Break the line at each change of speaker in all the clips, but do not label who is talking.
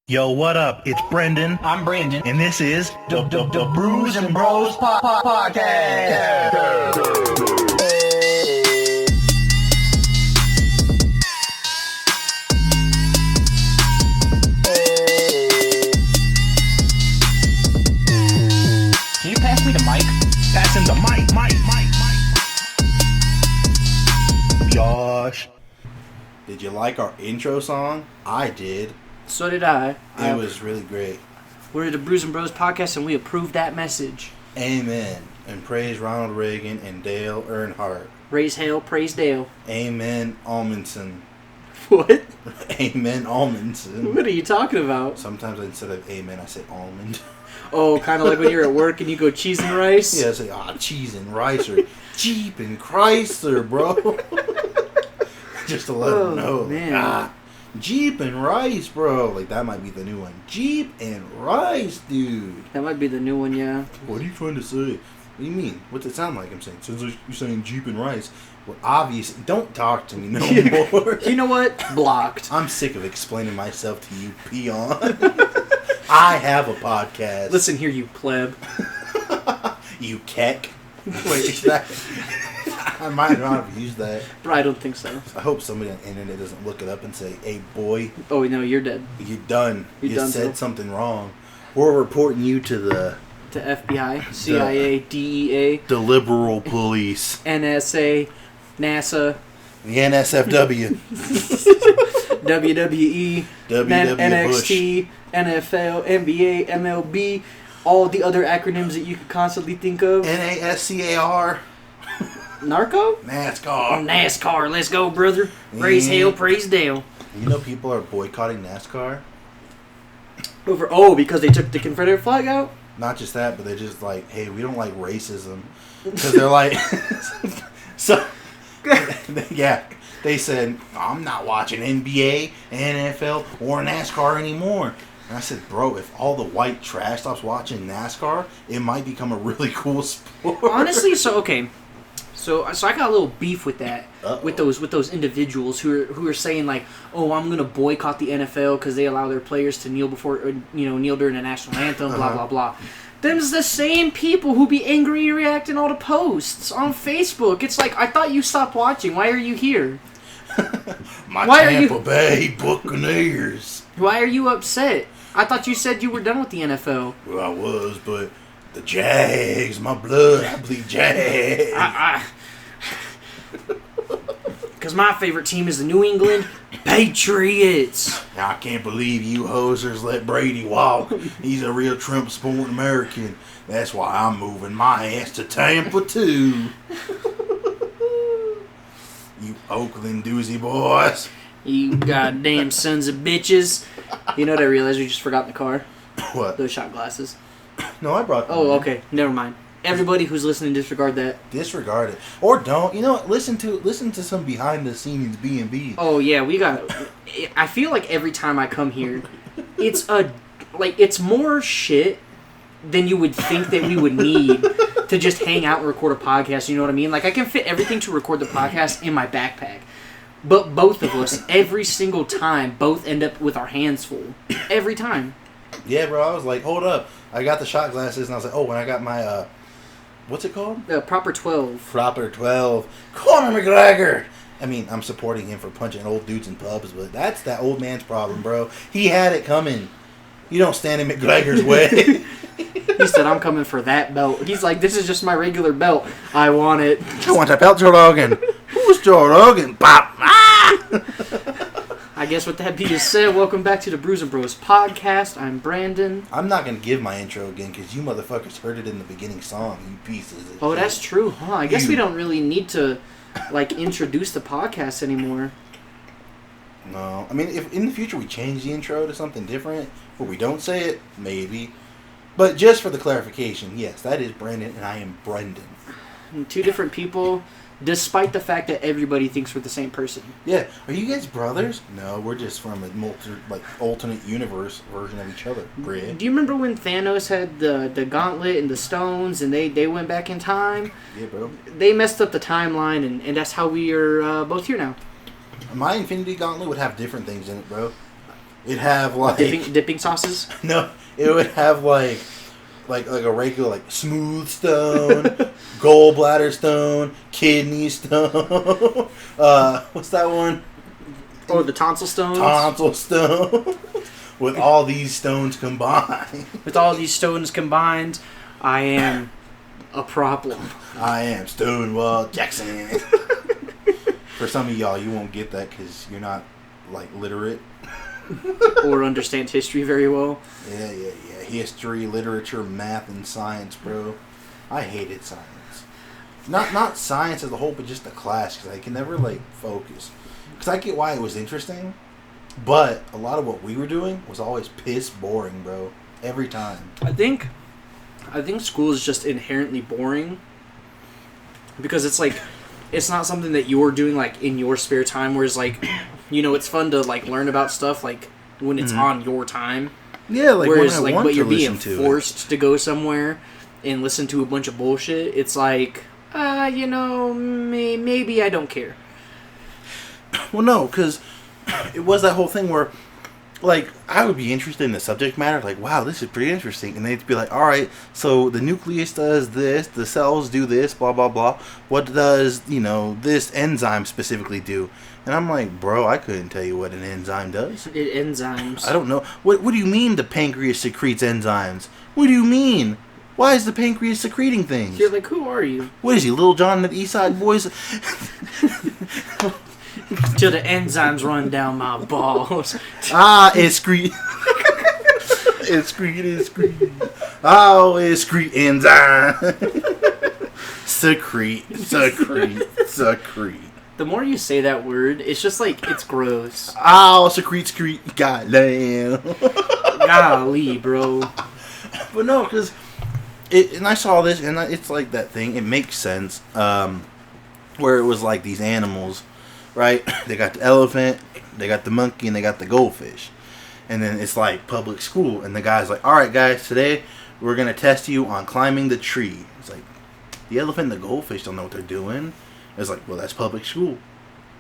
Yo, what up? It's Brendan.
I'm Brandon.
And this is
the Brews and Bros podcast. Can you pass me the mic?
Passing the mic. Josh.
Did you like our intro song? I did.
So did I.
It was really great.
We're the Brews and Bros podcast, and we approve that message.
Amen. And praise Ronald Reagan and Dale Earnhardt.
Raise hail, praise Dale.
Amen, Almondson.
What?
Amen, Almondson.
What are you talking about?
Sometimes instead of amen, I say almond.
Oh, kind of like when you're at work and you go cheese and rice?
Yeah, I say, cheese and rice or Jeep and Chrysler, bro. Just to let them know.
Man.
Jeep and rice, bro. Like, that might be the new one. Jeep and rice, dude.
That might be the new one, yeah.
What are you trying to say? What do you mean? What's it sound like I'm saying? Sounds like you're saying Jeep and rice. Well, obviously, don't talk to me no more.
You know what? Blocked.
I'm sick of explaining myself to you, peon. I have a podcast.
Listen here, you pleb.
You keck. Wait, is that... I might not have used that.
But I don't think so.
I hope somebody on the internet doesn't look it up and say, hey, boy.
Oh, no, you're dead.
You're done. You
done,
said
so.
something wrong. We're reporting you to the...
To FBI, CIA, DEA.
The liberal police.
NSA, NASA.
The NSFW.
WWE, NXT, NFL, NBA, MLB, all the other acronyms that you could constantly think of.
NASCAR.
Narco?
NASCAR.
NASCAR, let's go, brother. Praise hail, praise Dale.
You know people are boycotting NASCAR?
Because they took the Confederate flag out?
Not just that, but they're just like, hey, we don't like racism. Because they're like... so... yeah. They said, I'm not watching NBA, NFL, or NASCAR anymore. And I said, bro, if all the white trash stops watching NASCAR, it might become a really cool sport.
Honestly, so I got a little beef with that.
Uh-oh.
with those individuals who are saying like, oh, I'm gonna boycott the NFL because they allow their players to kneel kneel during the national anthem, blah blah blah. Them's the same people who be angry and reacting all the posts on Facebook. It's like, I thought you stopped watching. Why are you here?
Tampa Bay Buccaneers.
Why are you upset? I thought you said you were done with the NFL.
Well, I was, but the Jags, my blood, I bleed Jags.
Because my favorite team is the New England Patriots.
I can't believe you hosers let Brady walk. He's a real Trump supporting American. That's why I'm moving my ass to Tampa too. You Oakland doozy boys.
You goddamn sons of bitches. You know what I realized? We just forgot in the car?
What?
Those shot glasses.
No, I brought them.
Oh, okay. Never mind. Everybody who's listening, disregard that.
Disregard it. Or don't. You know what? Listen to some behind the scenes B&B.
Oh, yeah. I feel like every time I come here, it's more shit than you would think that we would need to just hang out and record a podcast. You know what I mean? Like, I can fit everything to record the podcast in my backpack. But both of us, every single time, both end up with our hands full. Every time.
Yeah, bro. I was like, hold up. I got the shot glasses, and I was like, oh, when I got my, what's it called?
Proper 12.
Proper 12. Conor McGregor. I mean, I'm supporting him for punching old dudes in pubs, but that's that old man's problem, bro. He had it coming. You don't stand in McGregor's way.
He said, I'm coming for that belt. He's like, this is just my regular belt. I want it.
I want that belt, Joe Rogan. Who's Joe Rogan? Pop. Ah!
I guess with that being said, welcome back to the Brews and Bros podcast. I'm Brandon.
I'm not going to give my intro again because you motherfuckers heard it in the beginning song, you pieces of
Oh,
shit.
that's true, huh? I guess we don't really need to, introduce the podcast anymore.
No. I mean, if in the future we change the intro to something different, or we don't say it, maybe. But just for the clarification, yes, that is Brandon, and I am Brendan.
Two different people, despite the fact that everybody thinks we're the same person.
Yeah. Are you guys brothers? No, we're just from a alternate universe version of each other. Brid.
Do you remember when Thanos had the gauntlet and the stones, and they went back in time?
Yeah, bro.
They messed up the timeline, and that's how we are both here now.
My Infinity Gauntlet would have different things in it, bro. It'd have like
Dipping sauces?
no, it would have like a regular like smooth stone, gallbladder stone, kidney stone. What's that one?
Oh, the tonsil stones?
Tonsil stone. With all these stones combined.
With all these stones combined, I am a problem.
I am Stonewall Jackson. For some of y'all, you won't get that because you're not like literate.
Or understand history very well.
Yeah. History, literature, math, and science, bro. I hated science. Not science as a whole, but just the class, because I can never, like, focus. Because I get why it was interesting, but a lot of what we were doing was always piss boring, bro. Every time.
I think school is just inherently boring. Because it's, like, it's not something that you're doing, like, in your spare time, whereas, like, you know, it's fun to, like, learn about stuff, like, when it's on your time.
Yeah, like
whereas,
when I
like,
want
but you're
to
being
listen to
forced to go somewhere and listen to a bunch of bullshit. It's like, you know, maybe I don't care.
Well, no, because it was that whole thing where, like, I would be interested in the subject matter, like, wow, this is pretty interesting. And they'd be like, all right, so the nucleus does this, the cells do this, blah, blah, blah. What does, you know, this enzyme specifically do? And I'm like, bro, I couldn't tell you what an enzyme does.
Enzymes.
I don't know. What do you mean the pancreas secretes enzymes? What do you mean? Why is the pancreas secreting things?
You're like, who are you?
What is he, Lil Jon and the East Side Boys?
Till the enzymes run down my balls.
Excrete. Excrete. Oh, excrete enzyme. Secrete.
The more you say that word, it's just like, it's gross.
Oh, secrete. Goddamn.
Golly, bro.
But no, because and I saw this, and it's like that thing. It makes sense. Where it was like these animals, right? They got the elephant, they got the monkey, and they got the goldfish. And then it's like public school, and the guy's like, all right, guys, today we're going to test you on climbing the tree. It's like, the elephant and the goldfish don't know what they're doing. It's like, well, that's public school.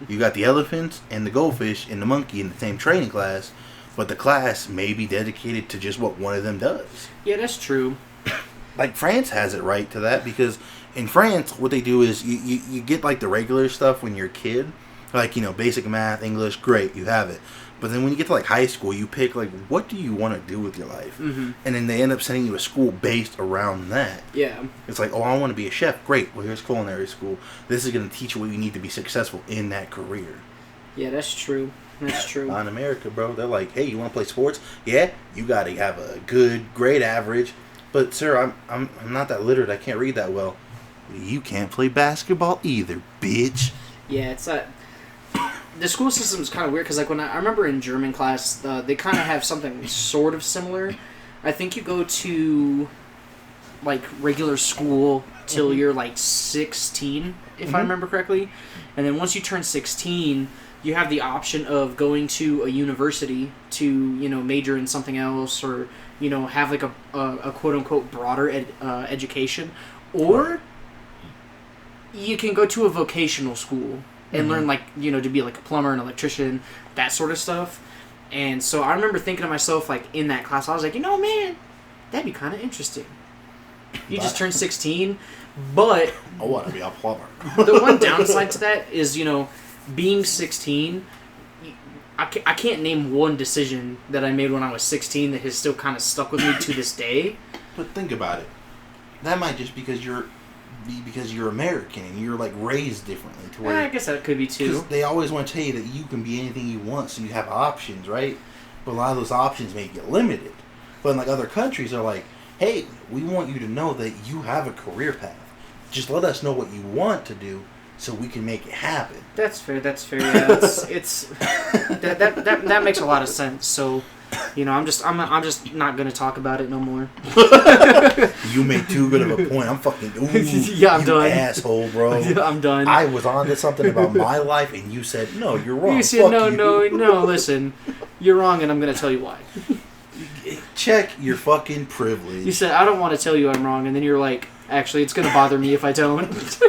You got the elephants and the goldfish and the monkey in the same training class, but the class may be dedicated to just what one of them does.
Yeah, that's true.
Like, France has it right to that, because in France, what they do is you get, like, the regular stuff when you're a kid. Like, you know, basic math, English, great, you have it. But then when you get to, like, high school, you pick, like, what do you want to do with your life? Mm-hmm. And then they end up sending you to school based around that.
Yeah.
It's like, oh, I want to be a chef. Great. Well, here's culinary school. This is going to teach you what you need to be successful in that career.
Yeah, that's true. That's true.
In America, bro, they're like, hey, you want to play sports? Yeah, you got to have a good grade average. But, sir, I'm not that literate. I can't read that well. You can't play basketball either, bitch.
Yeah, it's that. The school system is kind of weird because, like, when I remember in German class, they kind of have something sort of similar. I think you go to, like, regular school till you're, like, 16, if I remember correctly. And then once you turn 16, you have the option of going to a university to, you know, major in something else or, you know, have, like, a quote-unquote broader education. Or you can go to a vocational school and learn, like, you know, to be, like, a plumber, an electrician, that sort of stuff. And so I remember thinking to myself, like, in that class, I was like, you know, man, that'd be kind of interesting. You just turned 16, but
I want to be a plumber.
The one downside to that is, you know, being 16, I can't name one decision that I made when I was 16 that has still kind of stuck with me to this day.
But think about it. That might just be because you're American and you're, like, raised differently. To where
I guess that could be too.
Because they always want to tell you that you can be anything you want, so you have options, right? But a lot of those options may get limited. But in, like, other countries are like, hey, we want you to know that you have a career path. Just let us know what you want to do so we can make it happen.
That's fair. Yeah, it's that makes a lot of sense. So, you know, I'm just not gonna talk about it no more.
You made too good of a point. I'm fucking
yeah, I'm done.
Asshole, bro.
I'm done.
I was on to something about my life, and you said no. You're wrong.
You said no. Listen, you're wrong, and I'm gonna tell you why.
Check your fucking privilege.
You said I don't want to tell you I'm wrong, and then you're like, actually, it's gonna bother me if I don't.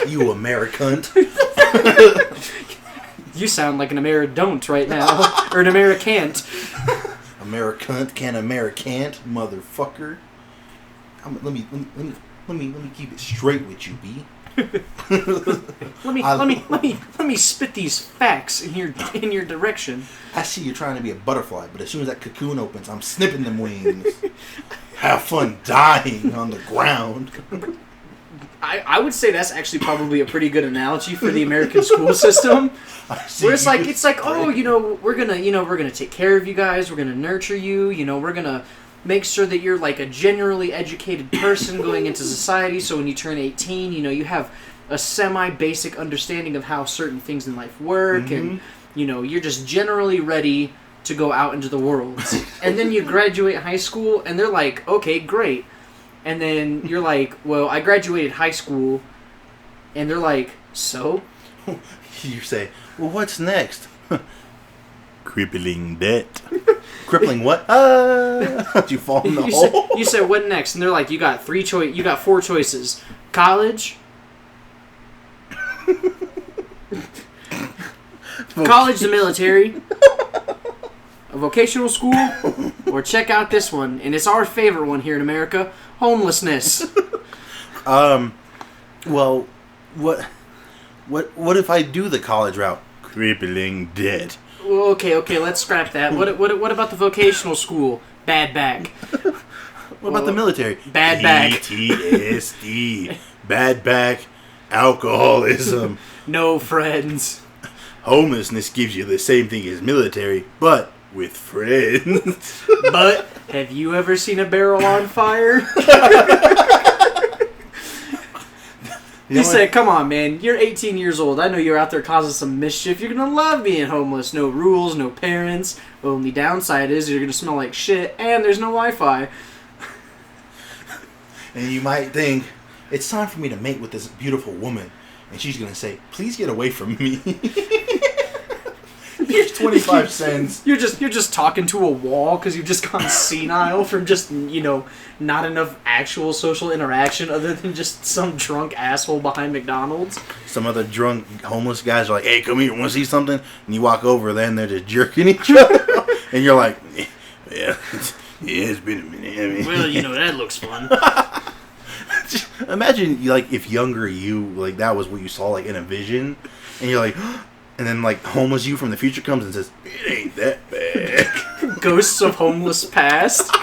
You American.
You sound like an Ameridon't right now, or an Americant.
Americant can Americant, motherfucker. Let me keep it straight with you, B.
Let me spit these facts in your direction.
I see you're trying to be a butterfly, but as soon as that cocoon opens, I'm snipping them wings. Have fun dying on the ground.
I would say that's actually probably a pretty good analogy for the American school system. Where it's like, oh, we're gonna take care of you guys, we're gonna nurture you, we're gonna make sure that you're like a generally educated person going into society, so when you turn 18, you have a semi-basic understanding of how certain things in life work, and you're just generally ready to go out into the world. And then you graduate high school, and they're like, okay, great. And then you're like, well, I graduated high school, and they're like, so?
You say, well, what's next? Crippling debt. Crippling what? You fall in the hole.
You said what next? And they're like, you got four choices: college, college, the military, a vocational school, or check out this one, and it's our favorite one here in America: homelessness.
Well, what if I do the college route? Crippling debt.
Well, okay, let's scrap that. What about the vocational school? Bad back.
What about the military?
Bad back.
PTSD. Bad back. Alcoholism.
No friends.
Homelessness gives you the same thing as military, but with friends.
But have you ever seen a barrel on fire? He said, come on, man. You're 18 years old. I know you're out there causing some mischief. You're going to love being homeless. No rules, no parents. Only downside is you're going to smell like shit, and there's no Wi-Fi.
And you might think, it's time for me to mate with this beautiful woman. And she's going to say, please get away from me. Here's 25 cents.
You're just talking to a wall because you've just gone senile from just, not enough actual social interaction other than just some drunk asshole behind McDonald's.
Some other drunk homeless guys are like, hey, come here, want to see something? And you walk over there and they're just jerking each other. And you're like, yeah, it's been a minute.
Well, that looks fun.
Imagine, if younger you, that was what you saw, in a vision. And you're like... And then, homeless you from the future comes and says, it ain't that bad.
Ghosts of homeless past.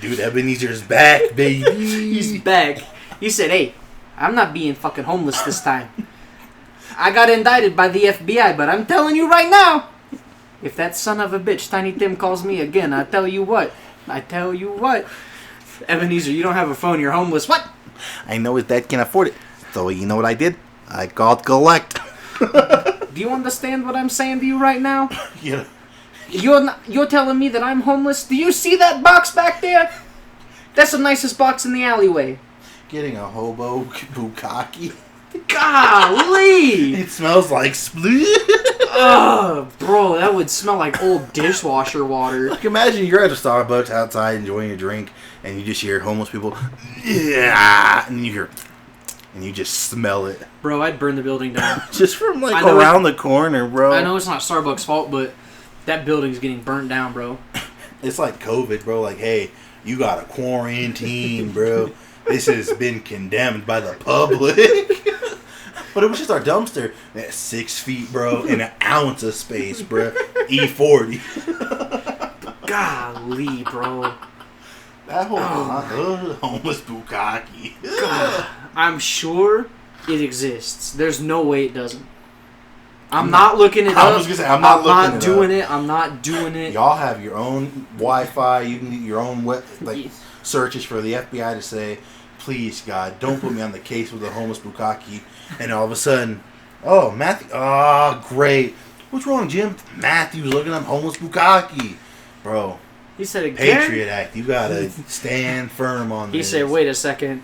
Dude, Ebenezer's back, baby.
He's back. He said, hey, I'm not being fucking homeless this time. I got indicted by the FBI, but I'm telling you right now, if that son of a bitch, Tiny Tim, calls me again, I tell you what. Ebenezer, you don't have a phone, you're homeless. What?
I know his dad can't afford it. So, you know what I did? I called collect.
Do you understand what I'm saying to you right now?
Yeah.
You're telling me that I'm homeless? Do you see that box back there? That's the nicest box in the alleyway.
Getting a hobo bukkake.
Golly!
It smells like split.
Oh, bro, that would smell like old dishwasher water.
Imagine you're at a Starbucks outside enjoying a drink, and you just hear homeless people, yeah, and you hear... And you just smell it.
Bro, I'd burn the building down.
Just from, around the corner, bro.
I know it's not Starbucks' fault, but that building's getting burnt down, bro.
It's like COVID, bro. Hey, you got a quarantine, bro. This has been condemned by the public. But it was just our dumpster. That's 6 feet, bro, and an ounce of space, bro. E40.
Golly, bro.
That whole homeless bukkake.
God, I'm sure it exists. There's no way it doesn't. I'm not looking it up.
I was gonna say I'm not
doing it. I'm not doing it.
Y'all have your own Wi-Fi. You can do your own searches for the FBI to say, please God, don't put me on the case with the homeless bukkake. And all of a sudden, oh Matthew, great. What's wrong, Jim? Matthew's looking up homeless bukkake, bro.
He said again?
Patriot Act. You gotta stand firm on this.
He said, wait a second.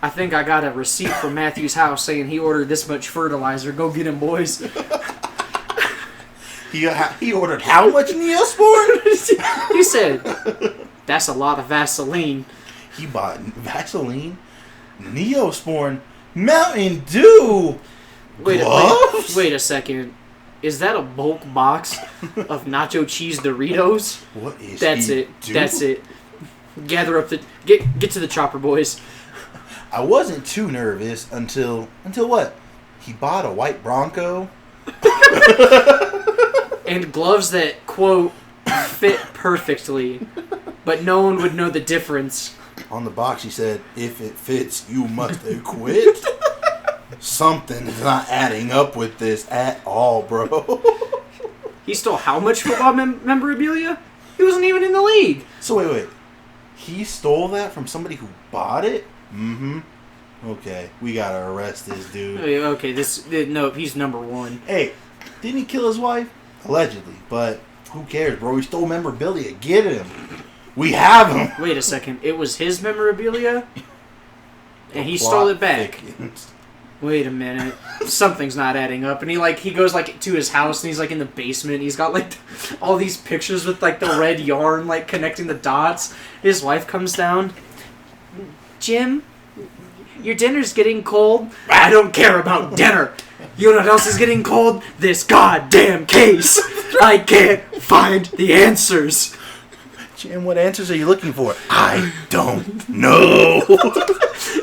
I think I got a receipt from Matthew's house saying he ordered this much fertilizer. Go get him, boys.
He ordered how much Neosporin?
He said, that's a lot of Vaseline.
He bought Vaseline, Neosporin, Mountain Dew, gloves?
Wait a second. is that a bulk box of nacho cheese Doritos?
What is
That's
he
it.
doing?
That's it. Gather up the... Get to the chopper, boys.
I wasn't too nervous until what? He bought a white Bronco.
And gloves that, quote, fit perfectly. But no one would know the difference.
On the box, he said, "If it fits, you must quit." Something is not adding up with this at all, bro.
He stole how much football memorabilia? He wasn't even in the league.
So wait. He stole that from somebody who bought it? Mm-hmm. Okay, we gotta arrest this dude.
Okay, no, he's number one.
Hey, didn't he kill his wife? Allegedly, but who cares, bro? He stole memorabilia. Get him. We have him.
Wait a second. It was his memorabilia? And he
Plot
stole it back.
thickens.
Wait a minute. Something's not adding up. And he goes to his house and he's in the basement. He's got all these pictures with the red yarn connecting the dots. His wife comes down. Jim, your dinner's getting cold. I don't care about dinner. You know what else is getting cold? This goddamn case. I can't find the answers.
Jim, what answers are you looking for? I don't know.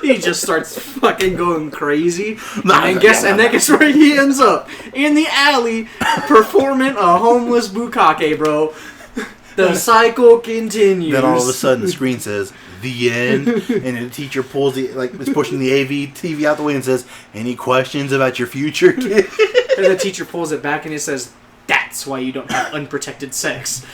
He just starts fucking going crazy. And guess where he ends up? In the alley, performing a homeless bukkake, bro. The cycle continues.
Then all of a sudden, the screen says, "The end," and the teacher pulls is pushing the AV TV out the way and says, "Any questions about your future, kid?"
And the teacher pulls it back and it says, "That's why you don't have unprotected sex."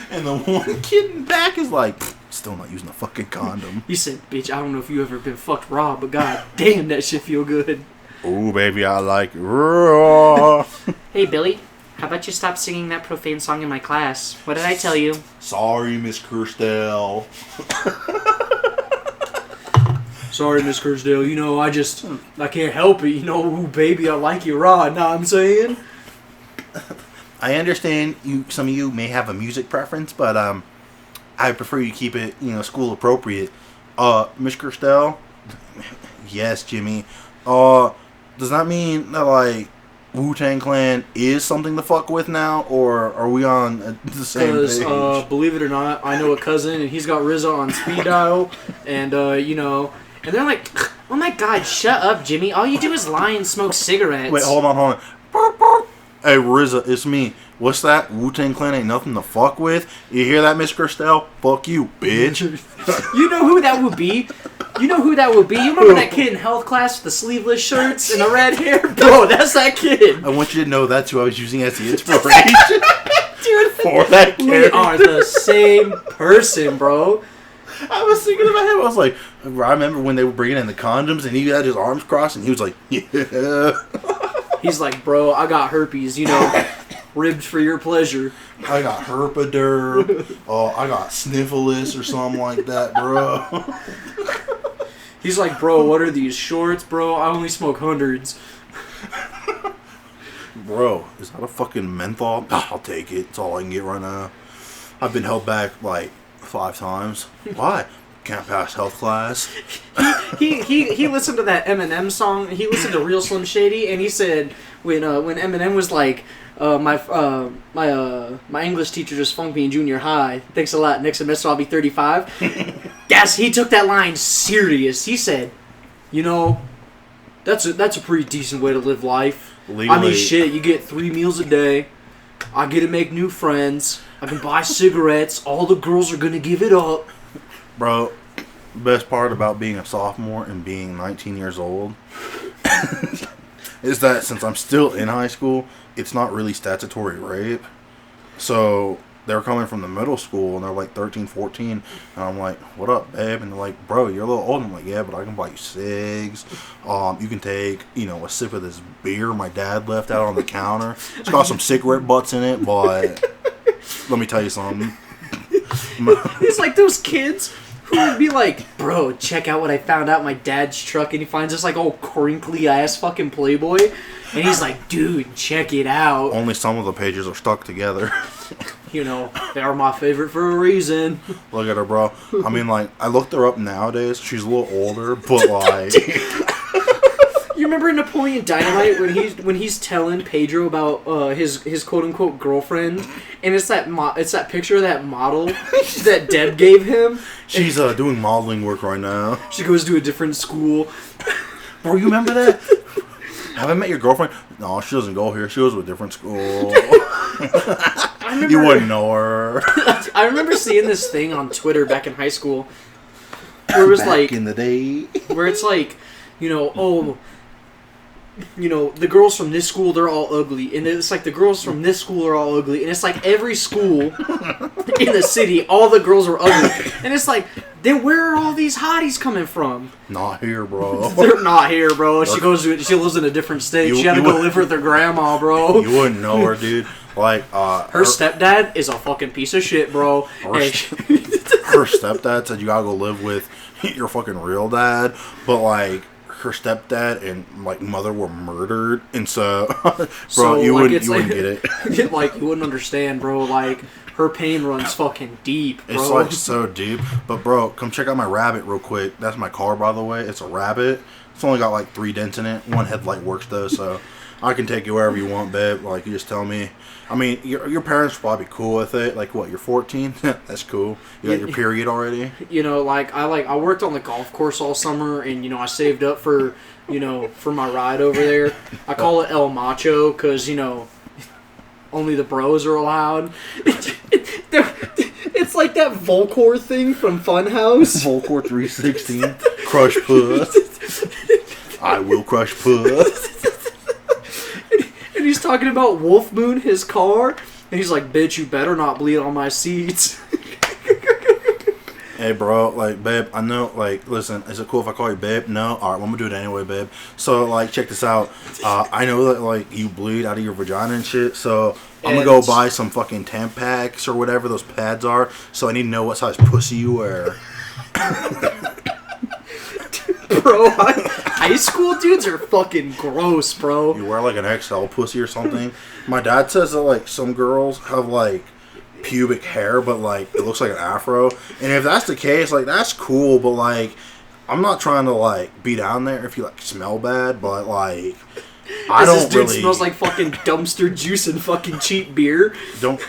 And the one kid in back is like, "Still not using a fucking condom."
He said, "Bitch, I don't know if you ever been fucked raw, but god damn, that shit feel good."
Oh, baby, I like raw.
Hey, Billy, how about you stop singing that profane song in my class? What did I tell you?
Sorry, Miss Kirstel.
Sorry, Miss Kursdale, I can't help it. Ooh, baby, I like you raw, know what I'm saying?
I understand some of you may have a music preference, but I prefer you keep it, school appropriate. Miss Kirstel? Yes, Jimmy. Does that mean that, Wu-Tang Clan is something to fuck with now, or are we on the same page?
Because, believe it or not, I know a cousin, and he's got RZA on speed dial, and, and they're like, "Oh my god, shut up, Jimmy. All you do is lie and smoke cigarettes."
Wait, hold on. Hey, RZA, it's me. What's that? Wu-Tang Clan ain't nothing to fuck with? You hear that, Miss Kirstel? Fuck you, bitch.
You know who that would be? You remember that kid in health class with the sleeveless shirts and the red hair? Bro, that's that kid.
I want you to know that's who I was using as the inspiration.
Dude,
for that
we
character.
are the same person, bro.
I was thinking about him. I was like, I remember when they were bringing in the condoms and he had his arms crossed and he was like, yeah.
He's like, "Bro, I got herpes, ribbed for your pleasure."
I got herpaderm. I got sniffles or something like that, bro.
He's like, "Bro, what are these shorts, bro? I only smoke hundreds."
Bro, is that a fucking menthol? I'll take it. It's all I can get right now. I've been held back 5 times. Why? Can't pass health class.
He listened to that Eminem song. He listened to Real Slim Shady, and he said when Eminem was like, my English teacher just funked me in junior high. Thanks a lot. Next semester I'll be 35. Yes, he took that line serious. He said, that's a pretty decent way to live life.
Legally.
I mean, shit, you get 3 meals a day. I get to make new friends. I can buy cigarettes. All the girls are gonna give it up.
Bro, best part about being a sophomore and being 19 years old is that since I'm still in high school, it's not really statutory rape. So they're coming from the middle school and they're like 13, 14. And I'm like, "What up, babe?" And they're like, "Bro, you're a little old." I'm like, "Yeah, but I can buy you cigs. You can take, a sip of this beer my dad left out on the counter. It's got some cigarette butts in it, but let me tell you something."
It's like those kids who would be like, "Bro, check out what I found out in my dad's truck," and he finds this old crinkly ass fucking Playboy, and he's like, "Dude, check it out."
Only some of the pages are stuck together.
They are my favorite for a reason.
Look at her, bro. I mean, I looked her up nowadays. She's a little older, but
You remember in Napoleon Dynamite when he's telling Pedro about his quote unquote girlfriend, and it's that picture of that model that Deb gave him.
She's doing modeling work right now.
She goes to a different school.
Bro, you remember that? Have I met your girlfriend? No, she doesn't go here. She goes to a different school. You wouldn't know her.
I remember seeing this thing on Twitter back in high school, where it was
Back in the day.
where it's like, the girls from this school, they're all ugly. And it's like the girls from this school are all ugly. And it's like every school in the city, all the girls are ugly. And it's like, then where are all these hotties coming from?
Not here, bro.
They're not here, bro. She lives in a different state. She had to go live with her grandma, bro.
You wouldn't know her, dude. Like,
her stepdad is a fucking piece of shit, bro.
Her stepdad said you gotta go live with your fucking real dad. But, like, her stepdad and like mother were murdered, and so bro, you wouldn't get it.
Like, you wouldn't understand, bro. Like, her pain runs fucking deep, bro.
It's like so deep. But bro, come check out my Rabbit real quick. That's my car, by the way. It's a Rabbit. It's only got like 3 dents in it. One headlight works though, so I can take you wherever you want, babe. Like, you just tell me. I mean, your parents will probably be cool with it. Like, what, you're 14? That's cool. You got your period already?
I worked on the golf course all summer, and, I saved up for my ride over there. I call it El Macho because, only the bros are allowed. It's like that Volcor thing from Funhouse.
Volcor 316. Crush puss. I will crush puss.
And he's talking about Wolf Moon, his car, and he's like, bitch, you better not bleed on my seats.
Hey, bro, like, babe, I know, like, listen, is it cool if I call you babe? No? Alright, well, I'm gonna do it anyway, babe. So, like, check this out. I know that, like, you bleed out of your vagina and shit, so I'm gonna go buy some fucking Tampax or whatever those pads are, so I need to know what size pussy you wear.
Bro, high school dudes are fucking gross, bro.
You wear like an XL pussy or something. My dad says that like some girls have like pubic hair, but like it looks like an afro. And if that's the case, like that's cool. But like, I'm not trying to like be down there if you like smell bad. But like, I don't
this dude
really
smells like fucking dumpster juice and fucking cheap beer.
Don't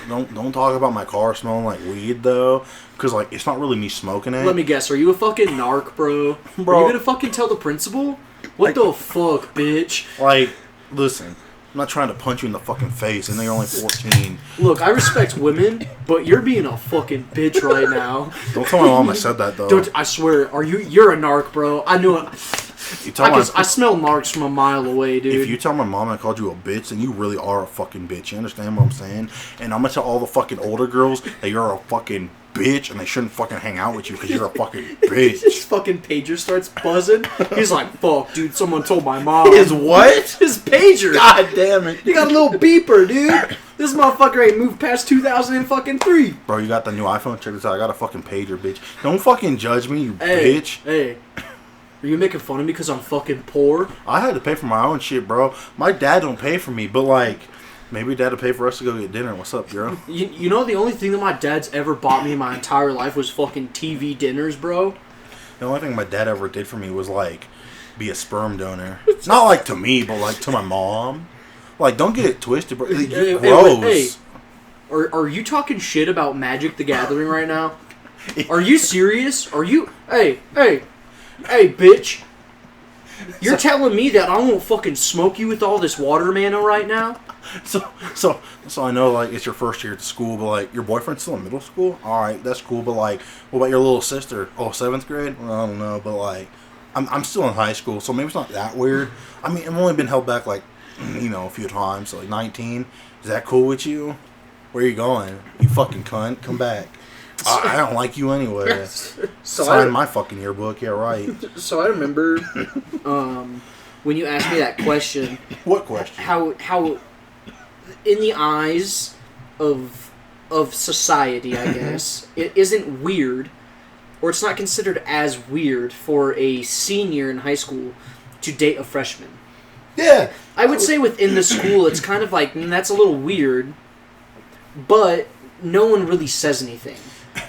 talk about my car smelling like weed though. Because, like, it's not really me smoking it.
Let me guess, are you a fucking narc, bro? Are you gonna fucking tell the principal? What the fuck, bitch?
Like, listen, I'm not trying to punch you in the fucking face, and they're only 14.
Look, I respect women, but you're being a fucking bitch right now.
Don't tell my mom I said that, though.
I swear, you're a narc, bro. I knew it. I smell narcs from a mile away, dude.
If you tell my mom I called you a bitch, then you really are a fucking bitch. You understand what I'm saying? And I'm gonna tell all the fucking older girls that you're a fucking bitch and they shouldn't fucking hang out with you because you're a fucking bitch.
His fucking pager starts buzzing. He's like, fuck, dude, someone told my mom.
His what?
His pager.
God damn it.
You got a little beeper, dude. This motherfucker ain't moved past 2003.
Bro, you got the new iPhone? Check this out. I got a fucking pager, bitch. Don't fucking judge me, you bitch.
Hey. Are you making fun of me because I'm fucking poor?
I had to pay for my own shit, bro. My dad don't pay for me, but like, maybe dad will pay for us to go get dinner. What's up, girl?
You know the only thing that my dad's ever bought me in my entire life was fucking TV dinners, bro?
The only thing my dad ever did for me was like, be a sperm donor. Not like to me, but like to my mom. Like, don't get it twisted, bro. You're gross.
Are you talking shit about Magic the Gathering right now? Are you serious? Are you... Hey, bitch. You're telling me that I won't fucking smoke you with all this water mana right now?
So I know, like, it's your first year at school, but, like, your boyfriend's still in middle school? Alright, that's cool, but, like, what about your little sister? Oh, 7th grade? Well, I don't know, but, like, I'm still in high school, so maybe it's not that weird. I mean, I've only been held back, like, a few times, so, like, 19. Is that cool with you? Where are you going? You fucking cunt. Come back. I don't like you anyway. Sign my fucking yearbook. Yeah, right.
So I remember when you asked me that question.
What question?
How in the eyes of society, I guess, it isn't weird, or it's not considered as weird for a senior in high school to date a freshman.
Yeah.
I would say within the school, it's kind of like, that's a little weird, but no one really says anything.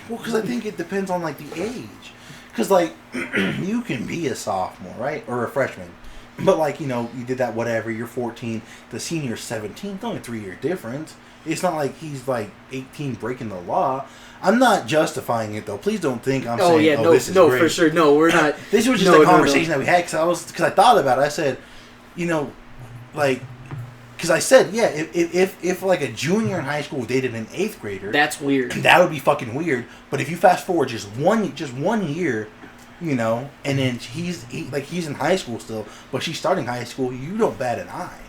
Well, because I think it depends on, like, the age. Because, like, you can be a sophomore, right? Or a freshman. But like, you know, you did that whatever, you're 14, the senior's 17, it's only a 3-year difference. It's not like he's like 18 breaking the law. I'm not justifying it though. Please don't think I'm saying, this is great.
For sure. No, we're not.
This was just a conversation that we had because I thought about it. I said, you know, like, because I said, yeah, if like a junior in high school dated an 8th grader,
that's weird.
That would be fucking weird. But if you fast forward just one year, you know, and then he's in high school still, but she's starting high school, you don't bat an eye.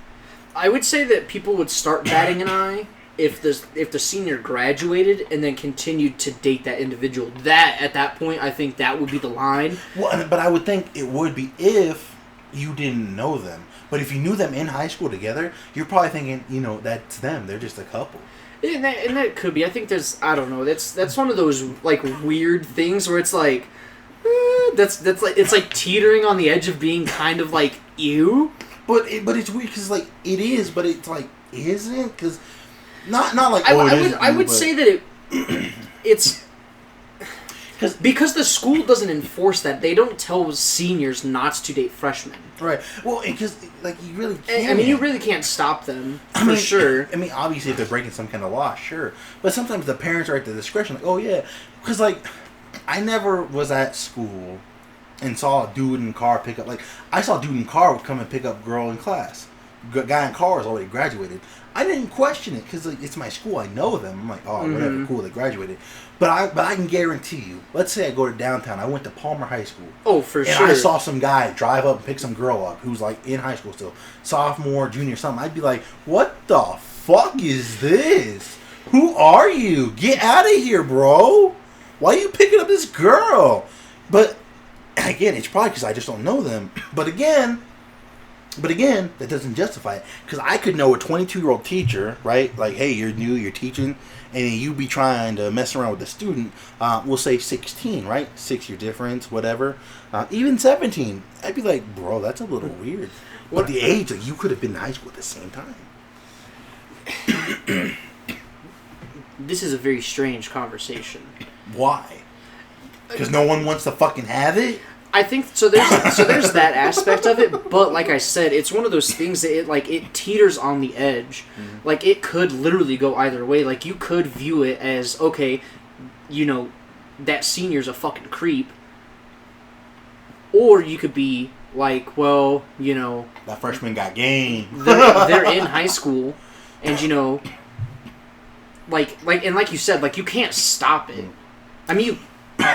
I would say that people would start batting an eye if the senior graduated and then continued to date that individual. That at that point, I think that would be the line.
Well, but I would think it would be if you didn't know them. But if you knew them in high school together, you're probably thinking, you know, that's them. They're just a couple.
And that could be. I think there's, I don't know. That's one of those like weird things where it's like, that's like, it's like teetering on the edge of being kind of like ew.
But it's weird because like it is, but it's like isn't because not like
I would say that it's. Because the school doesn't enforce that, they don't tell seniors not to date freshmen.
Right. Well, because like you really can't.
I mean, you really can't stop them for sure.
I mean, obviously, if they're breaking some kind of law, sure. But sometimes the parents are at the discretion. Like, oh yeah, because like I never was at school and saw a dude in car pick up. Like I saw a dude in car would come and pick up girl in class. Guy in car has already graduated. I didn't question it because like, it's my school. I know them. I'm like, oh, whatever, cool, they graduated. But I can guarantee you. Let's say I go to downtown. I went to Palmer High School.
Oh, for sure.
And I saw some guy drive up and pick some girl up who's like in high school still, sophomore, junior, something. I'd be like, what the fuck is this? Who are you? Get out of here, bro. Why are you picking up this girl? But again, it's probably because I just don't know them. But again, that doesn't justify it. Because I could know a 22-year-old teacher, right? Like, hey, you're new, you're teaching, and you be trying to mess around with the student. We'll say 16, right? 6-year difference, whatever. Even 17. I'd be like, bro, that's a little weird. But the age, like, you could have been in high school at the same time.
This is a very strange conversation.
Why? Because no one wants to fucking have it?
I think so. There's that aspect of it, but like I said, it's one of those things that it teeters on the edge. Mm-hmm. Like it could literally go either way. Like you could view it as okay, you know, that senior's a fucking creep, or you could be like, well, you know,
that freshman got game.
They're in high school, and you know, like you said, like you can't stop it. I mean.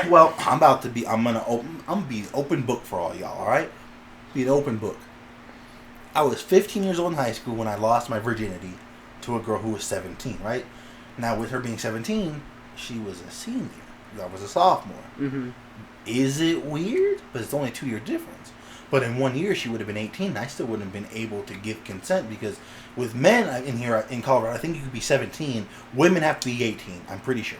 Well, I'm gonna be open book for all y'all, alright? Be an open book. I was 15 years old in high school when I lost my virginity to a girl who was 17, right? Now, with her being 17, she was a senior. I was a sophomore. Mm-hmm. Is it weird? But it's only a 2-year difference. But in 1 year, she would have been 18, and I still wouldn't have been able to give consent because with men in here in Colorado, I think you could be 17. Women have to be 18, I'm pretty sure.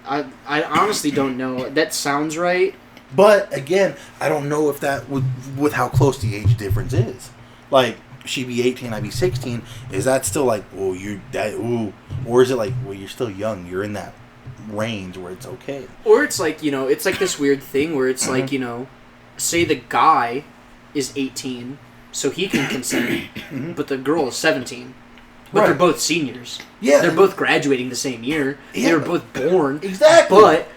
I honestly don't know. That sounds right.
But again, I don't know if that with how close the age difference is. Like she'd be 18, I'd be 16. Is that still like, oh, you're that? Ooh, or is it like, well, you're still young. You're in that range where it's okay.
Or it's like, you know, it's like this weird thing where it's like, you know, say the guy is 18, so he can consent, but the girl is 17. But they're both seniors. Yeah. They're both graduating the same year. Yeah, they were both born.
Exactly.
But,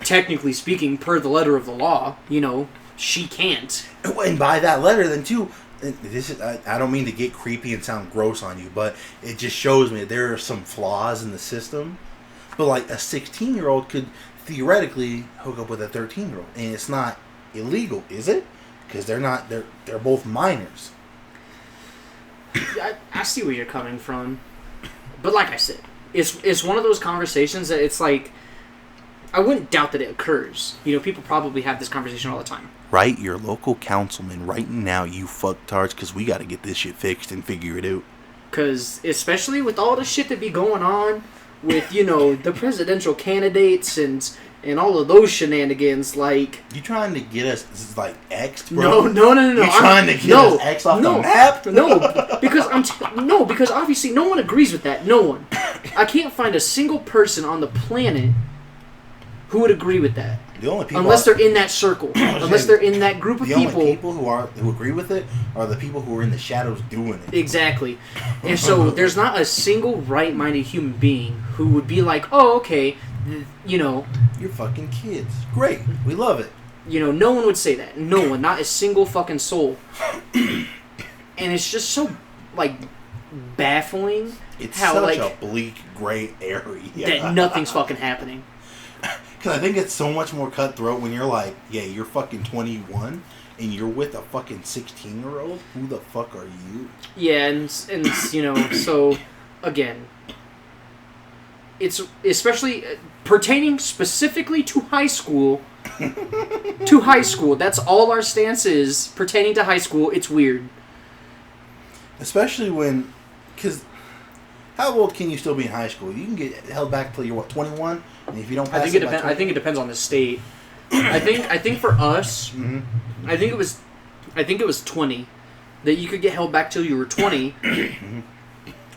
technically speaking, per the letter of the law, you know, she can't.
And by that letter, then, too, this is I don't mean to get creepy and sound gross on you, but it just shows me that there are some flaws in the system. But, like, a 16-year-old could theoretically hook up with a 13-year-old. And it's not illegal, is it? Because they're both minors.
I see where you're coming from, but like I said, it's one of those conversations that it's like I wouldn't doubt that it occurs. You know, people probably have this conversation all the time.
Write your local councilman right now, you fucktards, because we got to get this shit fixed and figure it out.
Because especially with all the shit that be going on with, you know, the presidential candidates and all of those shenanigans, like...
You trying to get us, like, X'd, bro?
No.
You trying to get us X'd off the map?
Because obviously no one agrees with that. No one. I can't find a single person on the planet Who would agree with that?
The only people
unless they're in that circle, unless they're in that group of
the
people.
only people who agree with it are the people who are in the shadows doing it.
Exactly. And so there's not a single right-minded human being who would be like, oh, okay, you know,
you're fucking kids. Great, we love it.
You know, no one would say that. No one, not a single fucking soul. And it's just so like baffling.
It's
how,
such
like,
a bleak gray area
that nothing's fucking happening.
Because I think it's so much more cutthroat when you're like, yeah, you're fucking 21 and you're with a fucking 16-year-old. Who the fuck are you?
Yeah, and you know, so again, it's especially pertaining specifically to high school. To high school, that's all our stance is pertaining to high school. It's weird,
especially when, because how old can you still be in high school? You can get held back till you're what, 21, and if you don't pass,
I think it depends on the state. I think for us,
mm-hmm.
I think it was 20 that you could get held back till you were 20.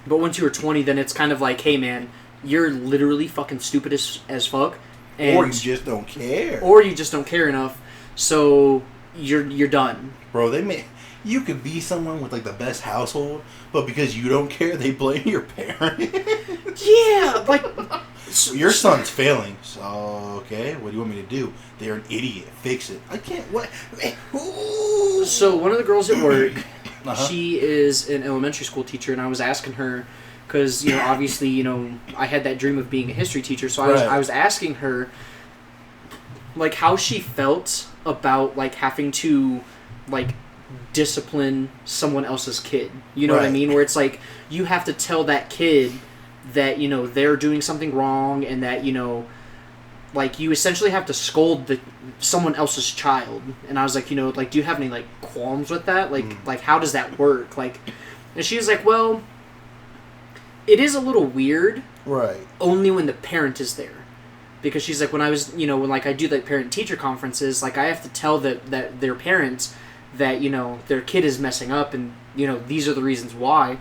But once you were 20, then it's kind of like, hey man, you're literally fucking stupid as fuck. And,
or you just don't care.
Or you just don't care enough, so you're done.
Bro, you could be someone with like the best household, but because you don't care, they blame your parents.
Yeah, like
your son's failing. So okay, what do you want me to do? They're an idiot. Fix it. I can't. What? Ooh.
So one of the girls at work,
uh-huh.
she is an elementary school teacher, and I was asking her. Because, you know, obviously, you know, I had that dream of being a history teacher, so I was asking her, like, how she felt about, like, having to, like, discipline someone else's kid. You know what I mean? Where it's like, you have to tell that kid that, you know, they're doing something wrong, and that, you know, like, you essentially have to scold someone else's child. And I was like, you know, like, do you have any, like, qualms with that? Like, how does that work? Like, and she was like, well, it is a little weird,
right?
Only when the parent is there, because she's like, when I was, you know, when like I do like parent-teacher conferences, like I have to tell that their parents that, you know, their kid is messing up, and you know these are the reasons why.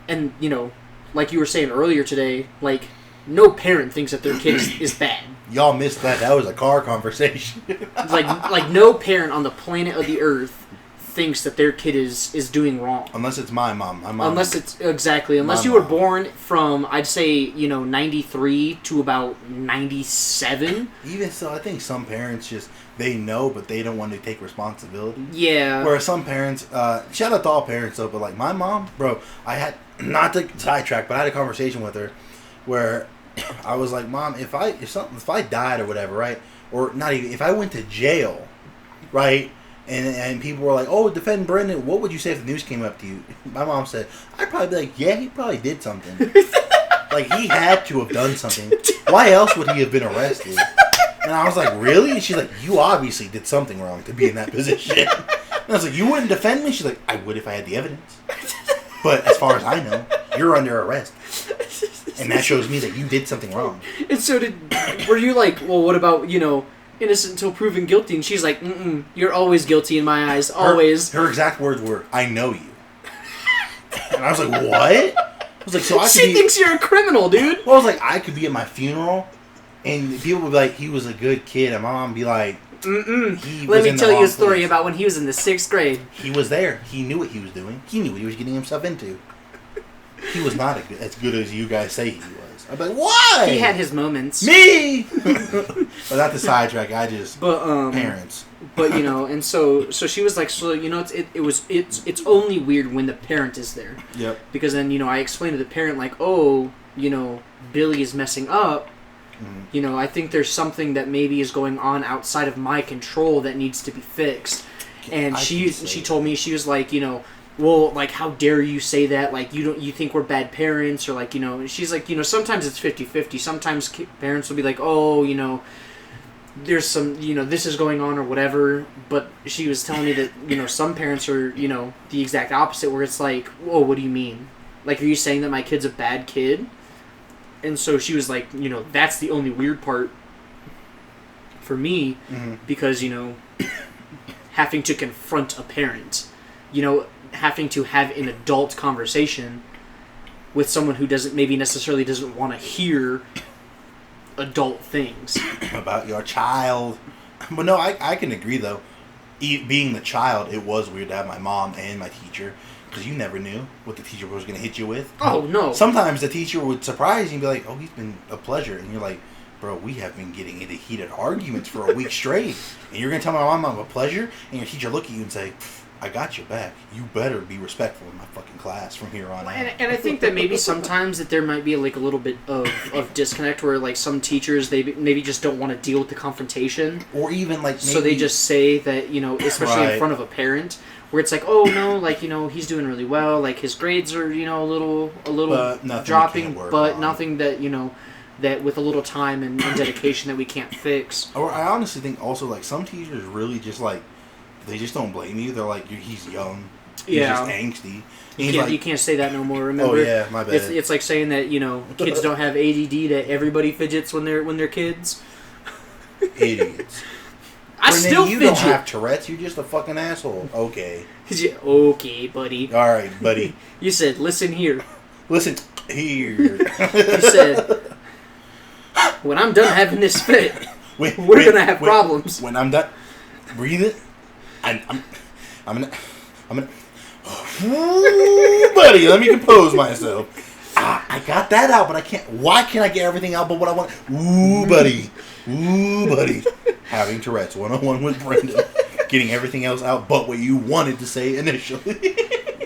And you know, like you were saying earlier today, like no parent thinks that their kid is bad.
Y'all missed that. That was a car conversation.
like no parent on the planet of the earth thinks that their kid is doing wrong.
Unless it's my mom.
Unless you were born from, I'd say, you know, 93 to about 97.
Even so, I think some parents just, they know, but they don't want to take responsibility.
Yeah.
Whereas some parents, shout out to all parents though, but like my mom, bro, I had, not to sidetrack, but I had a conversation with her where I was like, Mom, if I died or whatever, right? Or not even, if I went to jail, right? And people were like, oh, defend Brendan. What would you say if the news came up to you? My mom said, I'd probably be like, yeah, he probably did something. Like, he had to have done something. Why else would he have been arrested? And I was like, really? And she's like, you obviously did something wrong to be in that position. And I was like, you wouldn't defend me? She's like, I would if I had the evidence. But as far as I know, you're under arrest. And that shows me that you did something wrong.
And so were you like, well, what about, you know, innocent until proven guilty? And she's like, you're always guilty in my eyes, always.
Her exact words were, I know you. And I was like, what? I was like, so I could
She thinks you're a criminal, dude.
Well, I was like, I could be at my funeral, and people would be like, he was a good kid, and my mom would be like,
Let me tell you a story about when he was in the 6th grade.
He was there. He knew what he was doing. He knew what he was getting himself into. He was not as good as you guys say he was. I'd be like, why?
He had his moments.
Me! But not the sidetrack. Parents.
But you know, and so she was like, so you know, it's only weird when the parent is there.
Yep.
Because then, you know, I explained to the parent like, oh, you know, Billy is messing up. Mm-hmm. You know, I think there's something that maybe is going on outside of my control that needs to be fixed. And she told me, she was like, you know, well, like, how dare you say that? Like, you think we're bad parents? Or, like, you know, she's like, you know, sometimes it's 50-50. Sometimes parents will be like, oh, you know, there's some, you know, this is going on or whatever. But she was telling me that, you know, some parents are, you know, the exact opposite, where it's like, whoa, what do you mean? Like, are you saying that my kid's a bad kid? And so she was like, you know, that's the only weird part for me, because, you know, having to confront a parent, you know, having to have an adult conversation with someone who doesn't want to hear adult things.
About your child. But no, I can agree, though. Being the child, it was weird to have my mom and my teacher, because you never knew what the teacher was going to hit you with.
Oh, no.
Sometimes the teacher would surprise you and be like, oh, he's been a pleasure. And you're like, bro, we have been getting into heated arguments for a week straight. And you're going to tell my mom I'm a pleasure? And your teacher look at you and say, I got your back. You better be respectful in my fucking class from here on out.
And I think that maybe sometimes that there might be like a little bit of disconnect where like some teachers, they maybe just don't want to deal with the confrontation.
Or even like maybe,
so they just say that, you know, especially
Right.
in front of a parent, where it's like, oh no, like, you know, he's doing really well, like his grades are, you know, a little
But nothing we
dropping,
can't work
but
on.
nothing that, you know, that with a little time and dedication that we can't fix.
Or I honestly think also like some teachers really just like, they just don't blame you. They're like, he's young. He's
Yeah.
just angsty. And
You can't say that no more. Remember?
Oh yeah, my bad.
It's like saying that, you know, kids don't have ADD, that everybody fidgets when they're kids.
Idiots.
I
Brendan,
still
you
fidget.
don't have Tourette's. You're just a fucking asshole. Okay.
Okay, buddy.
All right, buddy.
You said, listen here.
Listen here.
You said, when I'm done having this fit, we're gonna have problems.
When I'm done, breathe it. I'm gonna. Ooh, buddy, let me compose myself. I got that out, but I can't. Why can't I get everything out but what I want? Ooh, buddy. Ooh, buddy. Having Tourette's 101 with Brendan. Getting everything else out but what you wanted to say initially.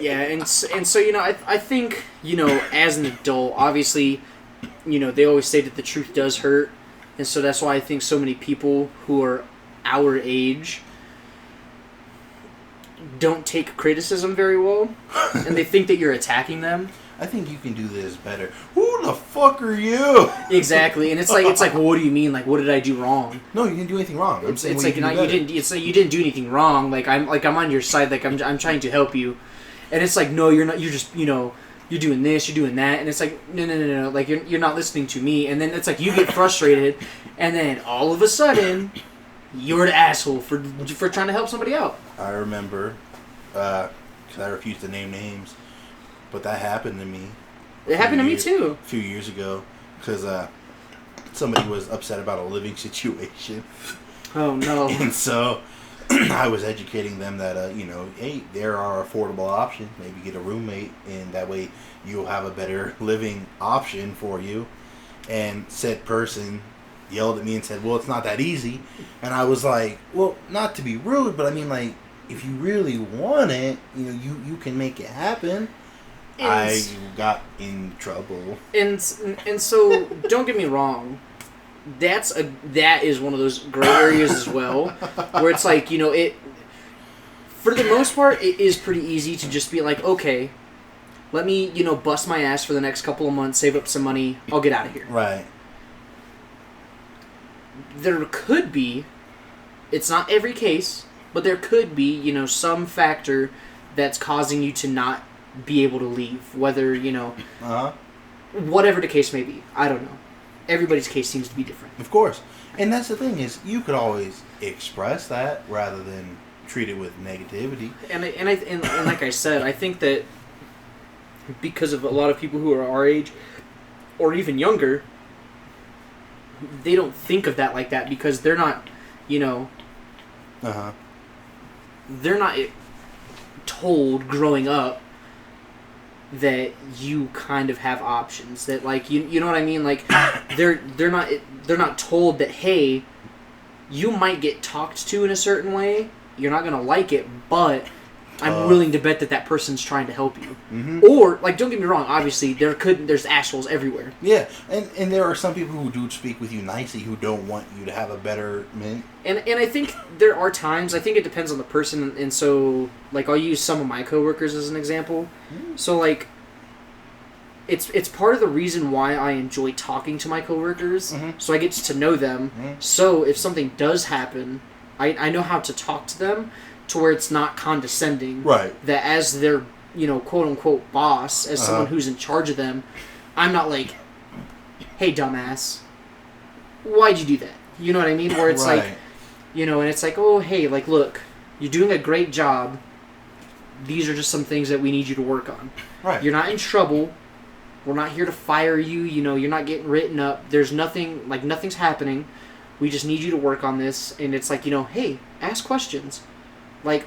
Yeah, and so, you know, I think, you know, as an adult, obviously, you know, they always say that the truth does hurt. And so that's why I think so many people who are our age don't take criticism very well. And they think that you're attacking them.
I think you can do this better. Who the fuck are you?
Exactly. And it's like, well, what do you mean? Like, what did I do wrong?
No, you didn't do anything wrong. I'm saying
It's
what
like,
you can do
you
better.
didn't. It's like you didn't do anything wrong. Like I'm on your side. Like I'm trying to help you. And it's like, no, you're not. You're just, you know, you're doing this, you're doing that, and it's like, no. Like you're not listening to me. And then it's like you get frustrated, and then all of a sudden, you're the asshole for trying to help somebody out.
I remember, because I refuse to name names, but that happened to me.
It happened to me too.
A few years ago, because somebody was upset about a living situation.
Oh no.
And so I was educating them that, you know, hey, there are affordable options. Maybe get a roommate, and that way you'll have a better living option for you. And said person yelled at me and said, well, it's not that easy. And I was like, well, not to be rude, but I mean, like, if you really want it, you know, you can make it happen.
And
I got in trouble.
And so, don't get me wrong, that is one of those gray areas as well, where it's like, you know, it, for the most part, it is pretty easy to just be like, okay, let me, you know, bust my ass for the next couple of months, save up some money, I'll get out of here.
Right.
There could be, it's not every case, but there could be, you know, some factor that's causing you to not be able to leave, whether, you know, whatever the case may be. I don't know. Everybody's case seems to be different.
Of course. And that's the thing is, you could always express that rather than treat it with negativity.
And like I said, I think that because of a lot of people who are our age or even younger, they don't think of that like that because they're not, you know, they're not told growing up that you kind of have options, that like you know what I mean, like they're not told that, hey, you might get talked to in a certain way, you're not gonna like it, but I'm willing to bet that person's trying to help you. Mm-hmm. Or, like, don't get me wrong, obviously there's assholes everywhere.
Yeah, and there are some people who do speak with you nicely who don't want you to have a betterment.
And I think there are times, I think it depends on the person, and so, like, I'll use some of my coworkers as an example. So, like, it's part of the reason why I enjoy talking to my coworkers, so I get to know them. So if something does happen, I know how to talk to them to where it's not condescending.
Right.
That as their, you know, quote-unquote boss, as someone who's in charge of them, I'm not like, hey, dumbass, why'd you do that? You know what I mean? Where it's like, you know, and it's like, oh, hey, like, look, you're doing a great job. These are just some things that we need you to work on.
Right.
You're not in trouble. We're not here to fire you. You know, you're not getting written up. There's nothing, like, nothing's happening. We just need you to work on this. And it's like, you know, hey, ask questions. Like,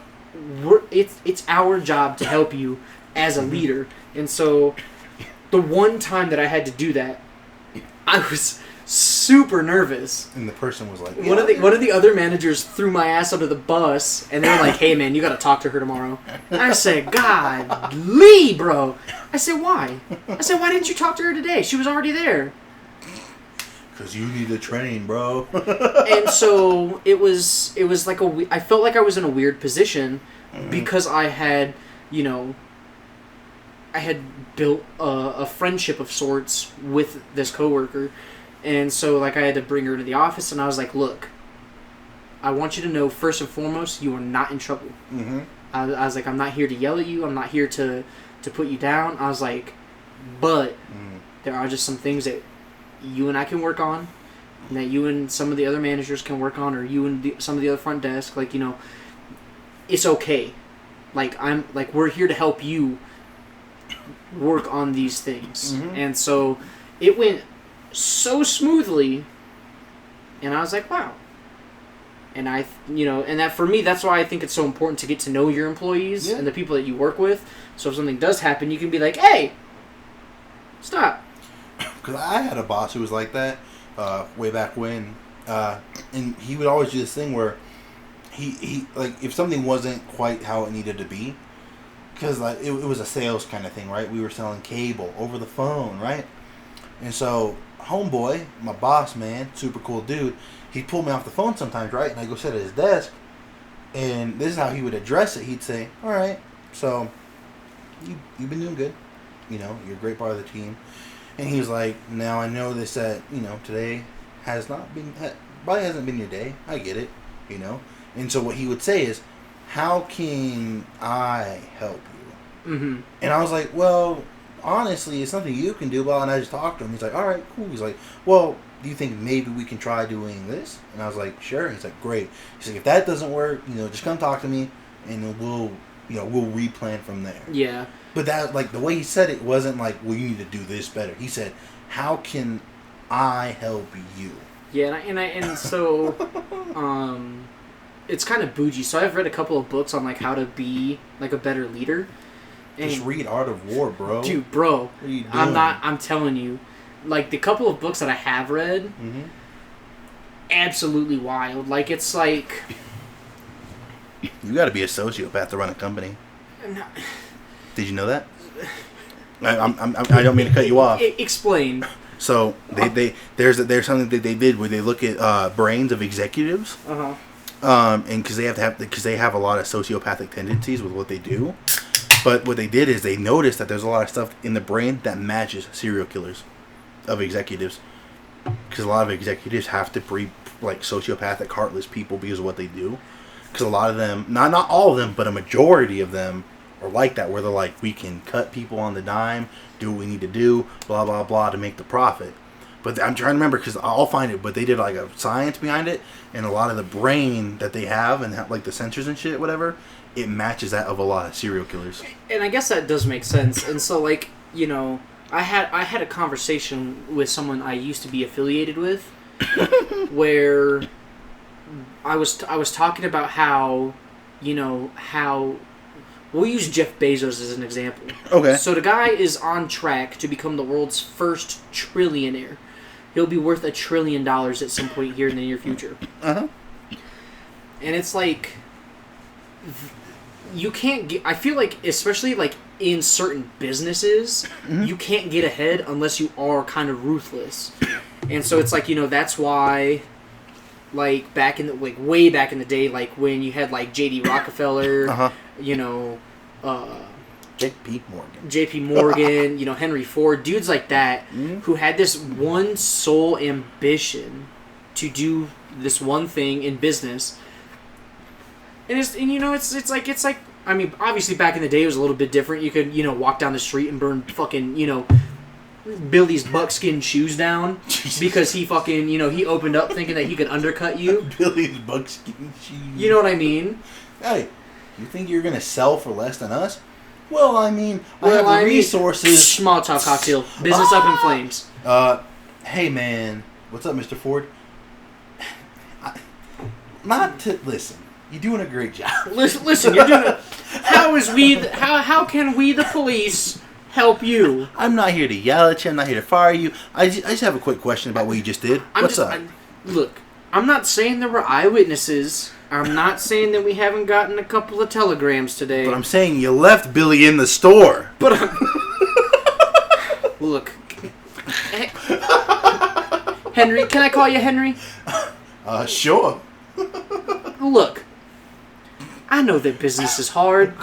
it's our job to help you as a leader. And so the one time that I had to do that, I was super nervous.
And the person was like,
One of the other managers threw my ass under the bus, and they were like, "Hey man, you got to talk to her tomorrow." I said, "Golly, bro." I said, "Why?" I said, "Why didn't you talk to her today? She was already there."
Because you need to train, bro.
And so it was like I felt like I was in a weird position because I had, you know, I had built a friendship of sorts with this coworker. And so, like, I had to bring her to the office, and I was like, "Look, I want you to know, first and foremost, you are not in trouble."
Mm-hmm.
I was like, "I'm not here to yell at you. I'm not here to put you down." I was like, "But there are just some things that you and I can work on, and that you and some of the other managers can work on, or you and some of the other front desk. Like, you know, it's okay. Like, we're here to help you work on these things."
Mm-hmm.
And so it went so smoothly, and I was like, wow. And and that for me, that's why I think it's so important to get to know your employees and the people that you work with. So if something does happen, you can be like, "Hey, stop."
Because I had a boss who was like that way back when, and he would always do this thing where he like, if something wasn't quite how it needed to be, because like it was a sales kind of thing, right? We were selling cable over the phone, right? And so homeboy, my boss man, super cool dude, he'd pull me off the phone sometimes, right? And I go sit at his desk, and this is how he would address it. He'd say, "All right, so you've been doing good, you know, you're a great part of the team." And he was like, "Now I know this that, you know, today probably hasn't been your day. I get it, you know." And so what he would say is, "How can I help you?"
Mm-hmm.
And I was like, "Well, honestly, it's something you can do." Well, and I just talked to him. He's like, "All right, cool." He's like, "Well, do you think maybe we can try doing this?" And I was like, "Sure." He's like, "Great." He's like, "If that doesn't work, you know, just come talk to me, and we'll replan from there."
Yeah.
But that, like, the way he said it wasn't like, "Well, you need to do this better." He said, "How can I help you?"
Yeah, and so it's kind of bougie. So I've read a couple of books on, like, how to be, like, a better leader. And
Just read Art of War, bro.
Dude, bro.
What are you doing?
I'm telling you. Like, the couple of books that I have read, absolutely wild. Like, it's like...
You got to be a sociopath to run a company. Did you know that? I don't mean to cut you off.
Explain.
So there's something that they did where they look at brains of executives, and because they have a lot of sociopathic tendencies with what they do. But what they did is they noticed that there's a lot of stuff in the brain that matches serial killers of executives, because a lot of executives have to breed like sociopathic, heartless people because of what they do. Because a lot of them, not all of them, but a majority of them are like that, where they're like, we can cut people on the dime, do what we need to do, blah, blah, blah, to make the profit. But I'm trying to remember, because I'll find it, but they did like a science behind it, and a lot of the brain that they have, and like the sensors and shit, whatever, it matches that of a lot of serial killers.
And I guess that does make sense. And so, like, you know, I had a conversation with someone I used to be affiliated with, where I was talking about how, you know, how we'll use Jeff Bezos as an example.
Okay.
So the guy is on track to become the world's first trillionaire. He'll be worth $1 trillion at some point here in the near future.
Uh-huh.
And it's like, you can't get... I feel like, especially like in certain businesses, you can't get ahead unless you are kind of ruthless. And so it's like, you know, that's why, like, back in the, like, way back in the day, like, when you had, like, J.D. Rockefeller, you know, J.P. Morgan, you know, Henry Ford, dudes like that, who had this one sole ambition to do this one thing in business. And you know, it's like, I mean, obviously back in the day it was a little bit different. You could, you know, walk down the street and burn fucking, you know, Billy's buckskin shoes down because he fucking, you know, he opened up thinking that he could undercut you.
Billy's buckskin shoes.
You know what I mean?
Hey, you think you're gonna sell for less than us? Well, I mean, I have the resources.
Small talk cocktail. Business up in flames.
Hey man, what's up, Mr. Ford? Listen. You're doing a great job.
Listen, you're doing a... How can we, the police, help you?
I'm not here to yell at you. I'm not here to fire you. I just have a quick question about what you just did. What's up?
Look, I'm not saying there were eyewitnesses. I'm not saying that we haven't gotten a couple of telegrams today.
But I'm saying you left Billy in the store.
But look, Henry, can I call you Henry?
Sure.
Look, I know that business is hard.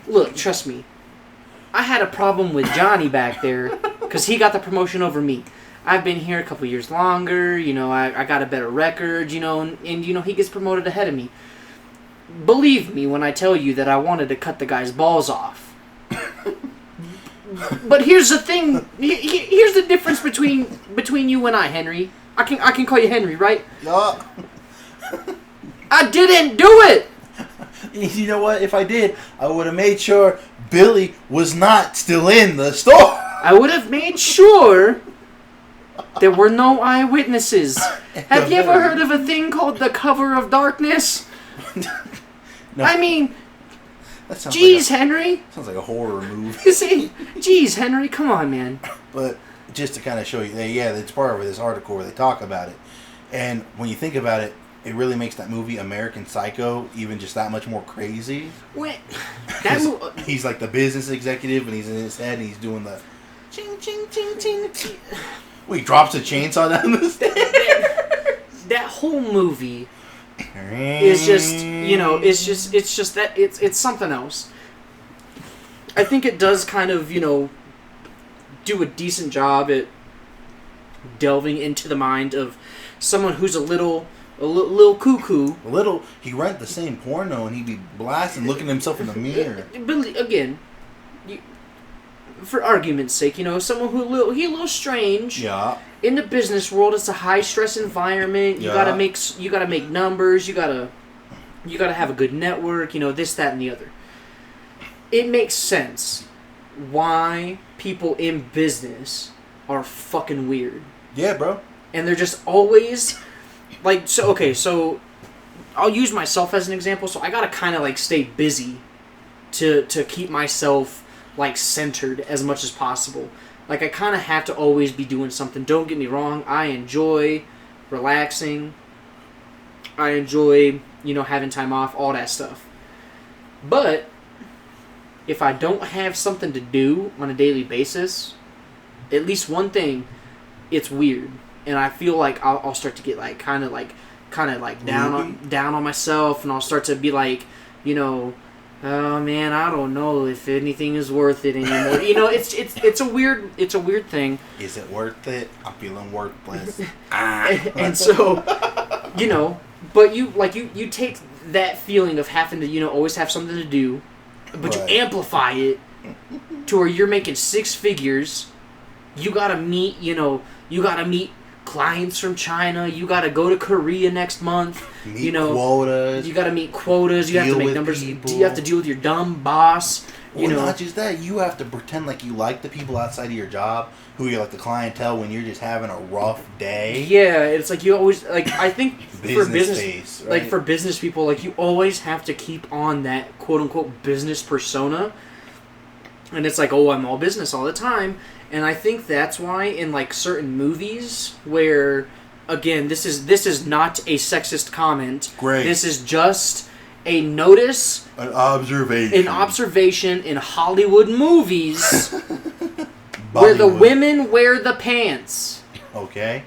Look, trust me. I had a problem with Johnny back there because he got the promotion over me. I've been here a couple years longer. You know, I got a better record. You know, and you know he gets promoted ahead of me. Believe me when I tell you that I wanted to cut the guy's balls off. But here's the thing. Here's the difference between you and I, Henry. I can call you Henry, right?
No.
I didn't do it.
You know what? If I did, I would have made sure Billy was not still in the store.
I would have made sure there were no eyewitnesses. Have you ever heard of a thing called the cover of darkness?
No.
I mean,
geez,
Henry.
Sounds like a horror movie.
You see, geez, Henry, come on, man.
But just to kind of show you, yeah, it's part of this article where they talk about it. And when you think about it, it really makes that movie American Psycho even just that much more crazy.
What?
He's like the business executive, and he's in his head, and he's doing the ching ching ching ching ching. Well, he drops a chainsaw down the stairs.
That whole movie is just, you know, it's just that it's something else. I think it does kind of, you know, do a decent job at delving into the mind of someone who's a little cuckoo.
He rent the same porno and he'd be blasting, looking at himself in the mirror.
But again, for argument's sake, you know, someone who a little strange.
Yeah.
In the business world, it's a high stress environment. You gotta make numbers. You gotta have a good network. You know, this, that, and the other. It makes sense why people in business are fucking weird.
Yeah, bro.
And they're just always like, so okay, so I'll use myself as an example. So I gotta kind of like stay busy to keep myself like centered as much as possible. Like I kind of have to always be doing something. Don't get me wrong, I enjoy relaxing. I enjoy, you know, having time off, all that stuff. But if I don't have something to do on a daily basis, at least one thing, it's weird. And I feel like I'll start to get like kind of down on myself, and I'll start to be like, you know, oh man, I don't know if anything is worth it anymore. You know, it's a weird thing.
Is it worth it? I'm feeling worthless.
And so, you know, but you take that feeling of having to, you know, always have something to do, but
right.
You amplify it to where you're making six figures. You gotta meet clients from China. You gotta go to Korea next month.
Quotas.
You gotta meet quotas. You have to make numbers.
People.
You have to deal with your dumb boss.
Not just that. You have to pretend like you like the people outside of your job, who you're like the clientele when you're just having a rough day.
Yeah, it's like you always like. I think for business,
face, right?
like for business people, like you always have to keep on that quote unquote business persona. And it's like, oh, I'm all business all the time. And I think that's why in like certain movies where, again, this is not a sexist comment.
Great.
This is just a notice.
An observation
in Hollywood movies where the women wear the pants.
Okay.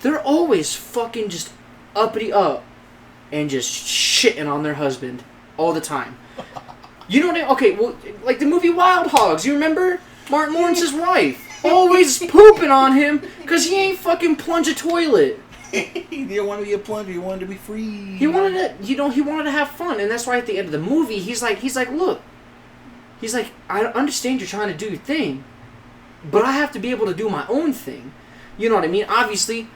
They're always fucking just uppity up and just shitting on their husband all the time. You know what I mean? Okay, well, like the movie Wild Hogs, you remember? Martin Lawrence's wife. Always pooping on him because he ain't fucking plunge a toilet.
He didn't want to be a plunger, he wanted to be free.
He wanted to have fun, and that's why at the end of the movie, he's like, look. He's like, I understand you're trying to do your thing, but I have to be able to do my own thing. You know what I mean? Obviously,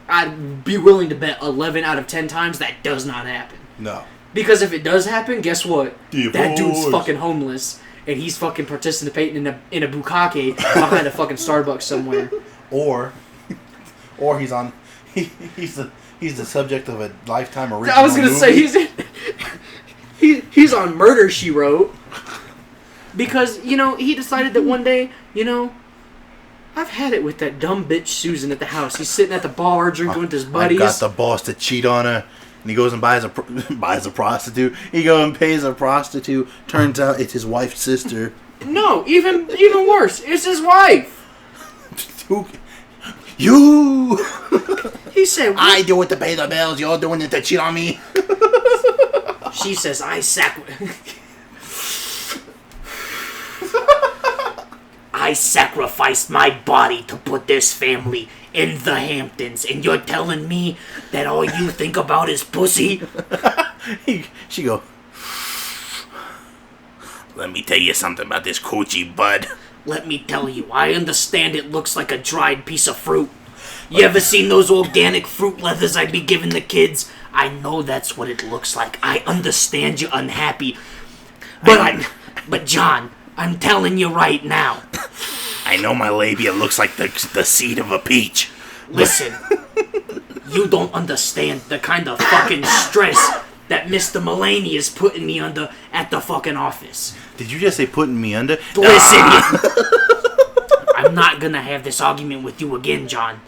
I'd be willing to bet 11 out of 10 times that does not happen.
No.
Because if it does happen, guess what?
Divorce.
That dude's fucking homeless, and he's fucking participating in a bukkake behind a fucking Starbucks somewhere.
Or he's on. He's the subject of a Lifetime original.
I was gonna
movie.
say he's on Murder, She Wrote, because he decided that one day I've had it with that dumb bitch Susan at the house. He's sitting at the bar drinking with his buddies.
I got the boss to cheat on her, and he goes and buys a prostitute. He goes and pays a prostitute. Turns out it's his wife's sister.
No, even worse, it's his wife.
You.
He said,
I do it to pay the bills. You're doing it to cheat on me.
She says, I sacrificed my body to put this family in the Hamptons, and you're telling me that all you think about is pussy?
She go, let me tell you something about this coochie, bud.
Let me tell you, I understand it looks like a dried piece of fruit. You ever seen those organic fruit leathers I be giving the kids? I know that's what it looks like. I understand you're unhappy. But John, I'm telling you right now.
I know my labia looks like the seed of a peach.
Listen, you don't understand the kind of fucking stress that Mr. Mulaney is putting me under at the fucking office.
Did you just say putting me under?
Listen, I'm not gonna have this argument with you again, John.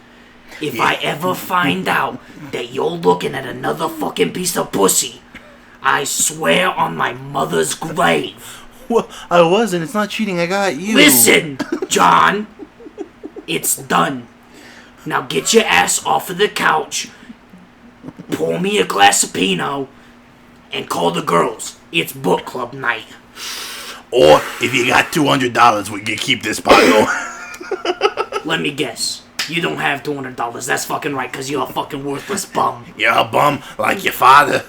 If I ever find out that you're looking at another fucking piece of pussy, I swear on my mother's grave.
Well, I wasn't. It's not cheating. I got you.
Listen, John. It's done. Now get your ass off of the couch, pour me a glass of Pinot, and call the girls. It's book club night.
Or, if you got $200, we can keep this pot going.
Let me guess. You don't have $200. That's fucking right, because you're a fucking worthless bum.
You're a bum like your father.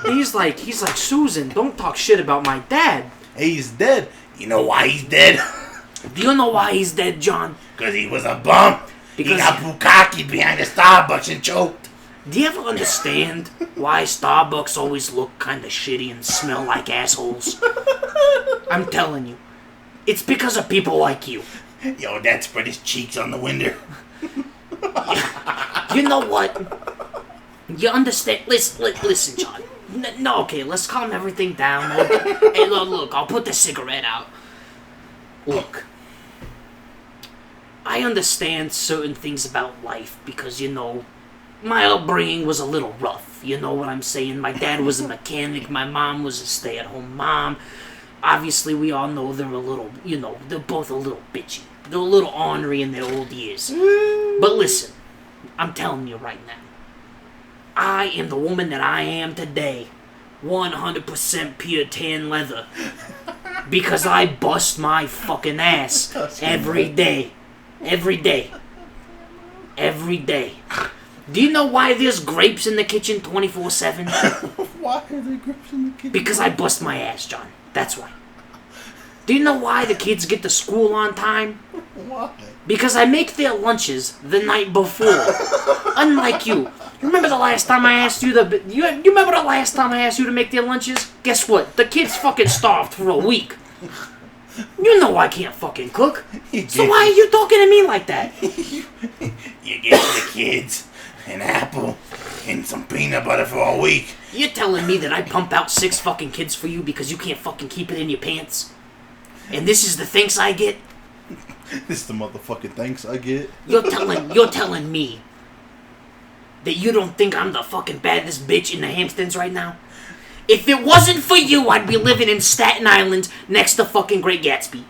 He's like, Susan, don't talk shit about my dad.
Hey, he's dead. You know why he's dead?
Do you know why he's dead, John?
Because he was a bum.
Because
he got bukkake behind the Starbucks and choked.
Do you ever understand why Starbucks always look kind of shitty and smell like assholes? I'm telling you. It's because of people like you.
Yo, Dad spread his cheeks on the window.
You know what? You understand? Listen, John. No, okay, let's calm everything down. Hey, look, I'll put the cigarette out. Look. I understand certain things about life because, my upbringing was a little rough. You know what I'm saying? My dad was a mechanic. My mom was a stay-at-home mom. Obviously, we all know they're a little, they're both a little bitchy. They're a little ornery in their old years. But listen, I'm telling you right now. I am the woman that I am today. 100% pure tan leather. Because I bust my fucking ass every day. Every day. Every day. Do you know why there's grapes in the kitchen 24/7?
Why are there grapes in the kitchen?
Because I bust my ass, John. That's why. Do you know why the kids get to school on time?
Why?
Because I make their lunches the night before. Unlike you. Remember the last time I asked you you remember the last time I asked you to make their lunches? Guess what? The kids fucking starved for a week. You know I can't fucking cook. So why are you talking to me like that?
You give the kids an apple and some peanut butter for a week.
You're telling me that I pump out 6 fucking kids for you because you can't fucking keep it in your pants? And this is the thanks I get?
This is the motherfucking thanks I get.
You're telling me that you don't think I'm the fucking baddest bitch in the Hamptons right now? If it wasn't for you, I'd be living in Staten Island next to fucking Great Gatsby.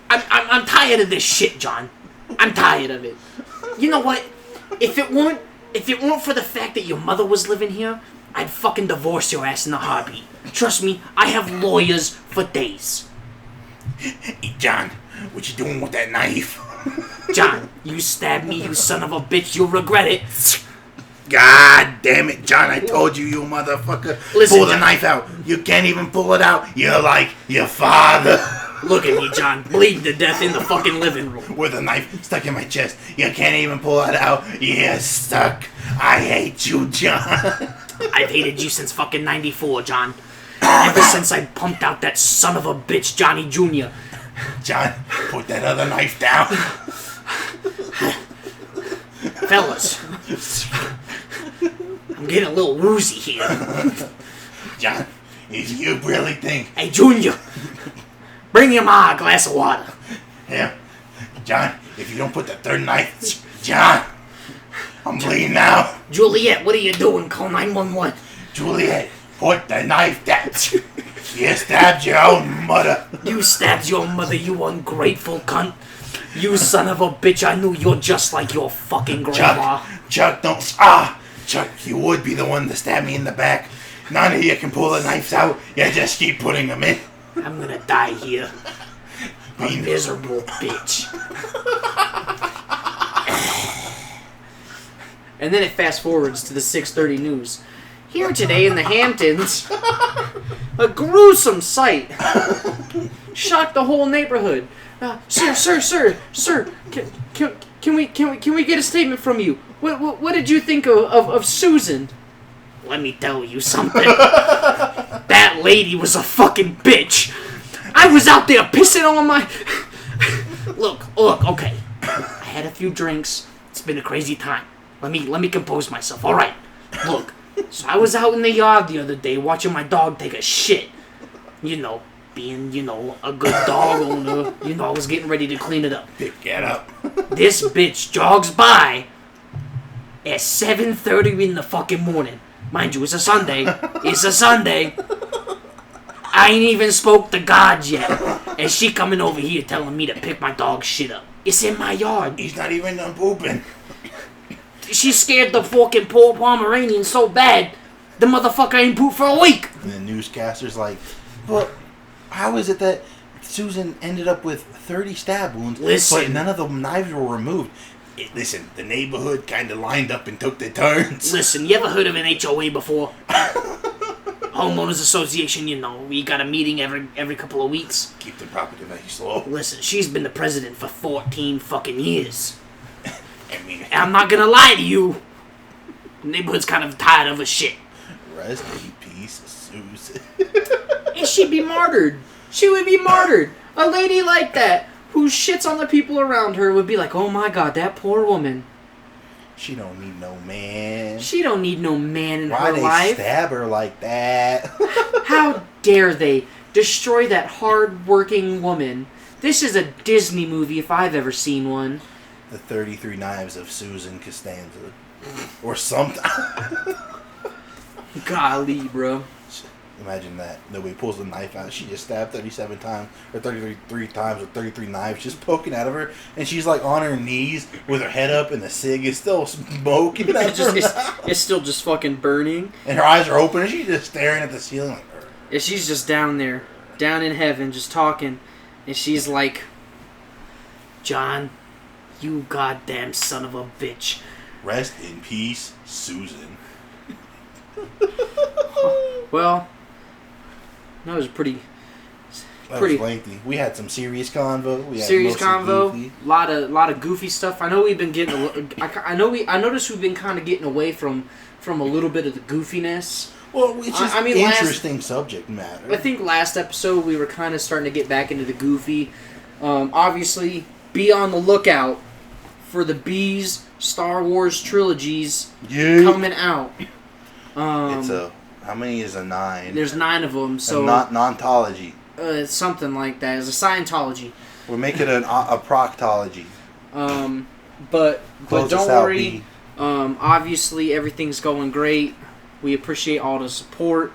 I'm tired of this shit, John. I'm tired of it. You know what? If it weren't for the fact that your mother was living here, I'd fucking divorce your ass in a heartbeat. Trust me, I have lawyers for days.
Hey, John, what you doing with that knife?
John, you stabbed me, you son of a bitch. You'll regret it.
God damn it, John, I told you, you motherfucker.
Listen,
pull the
John.
knife out. You can't even pull it out. You're like your father.
Look at me, John, bleeding to death in the fucking living room.
With a knife stuck in my chest. You can't even pull it out. You're stuck. I hate you, John.
I've hated you since fucking 94, John. Ever since I pumped out that son of a bitch, Johnny Jr.
John, put that other knife down.
Fellas, I'm getting a little woozy here.
John, if you really think...
Hey, Junior, bring your ma a glass of water.
Yeah, John, if you don't put the third knife... John, I'm bleeding now.
Juliet, what are you doing? Call 911.
Juliet, put the knife down. You stabbed your own mother.
You stabbed your mother, you ungrateful cunt. You son of a bitch, I knew you're just like your fucking grandma.
Chuck, don't... Chuck, you would be the one to stab me in the back. None of you can pull the knives out. You just keep putting them in.
I'm gonna die here. A miserable bitch. And then it fast forwards to the 6:30 news. Here today in the Hamptons, a gruesome sight shocked the whole neighborhood. Sir, can we get a statement from you? What did you think of Susan? Let me tell you something. That lady was a fucking bitch. I was out there pissing on my... Look, okay. I had a few drinks. It's been a crazy time. Let me compose myself. All right. Look. So I was out in the yard the other day watching my dog take a shit. You know, being, a good dog owner. I was getting ready to clean it up.
Get up.
This bitch jogs by at 7:30 in the fucking morning. Mind you, it's a Sunday. I ain't even spoke to God yet. And she coming over here telling me to pick my dog's shit up. It's in my yard.
He's not even done pooping.
She scared the fucking poor Pomeranian so bad, the motherfucker ain't pooped for a week.
And the newscaster's like, well, how is it that Susan ended up with 30 stab wounds, but none of the knives were removed? Listen, the neighborhood kind of lined up and took their turns.
Listen, you ever heard of an HOA before? Homeowners Association, we got a meeting every couple of weeks.
Keep the property value low.
Listen, she's been the president for 14 fucking years. And I'm not gonna lie to you. The neighborhood's kind of tired of her shit.
Rest in peace, Susan.
And she'd be martyred. She would be martyred. A lady like that, who shits on the people around her, would be like, oh my god, that poor woman.
She don't need no man.
She don't need no man in
Why
her life.
Why they stab her like that?
How dare they destroy that hard-working woman? This is a Disney movie if I've ever seen one.
The 33 Knives of Susan Costanza. Or something.
Golly, bro.
Imagine that. Nobody pulls the knife out. She just stabbed 37 times, or 33 times with 33 knives just poking out of her. And she's like on her knees with her head up and the cig is still smoking out of her mouth.
It's still just fucking burning.
And her eyes are open and she's just staring at the ceiling like her.
And she's just down there, down in heaven, just talking. And she's like, John, you goddamn son of a bitch.
Rest in peace, Susan.
Well, that was pretty.
That was lengthy. We had some serious convo.
Goofy. lot of goofy stuff. I know we've been getting. I noticed we've been kind of getting away from a little bit of the goofiness.
Well, it's just interesting subject matter.
I think last episode we were kind of starting to get back into the goofy. Obviously, be on the lookout for the Bees Star Wars trilogies coming out.
It's how many is a 9?
There's 9 of them, so
non-ontology.
Something like that. It's a Scientology.
We'll make it a proctology.
But don't worry. Obviously everything's going great. We appreciate all the support.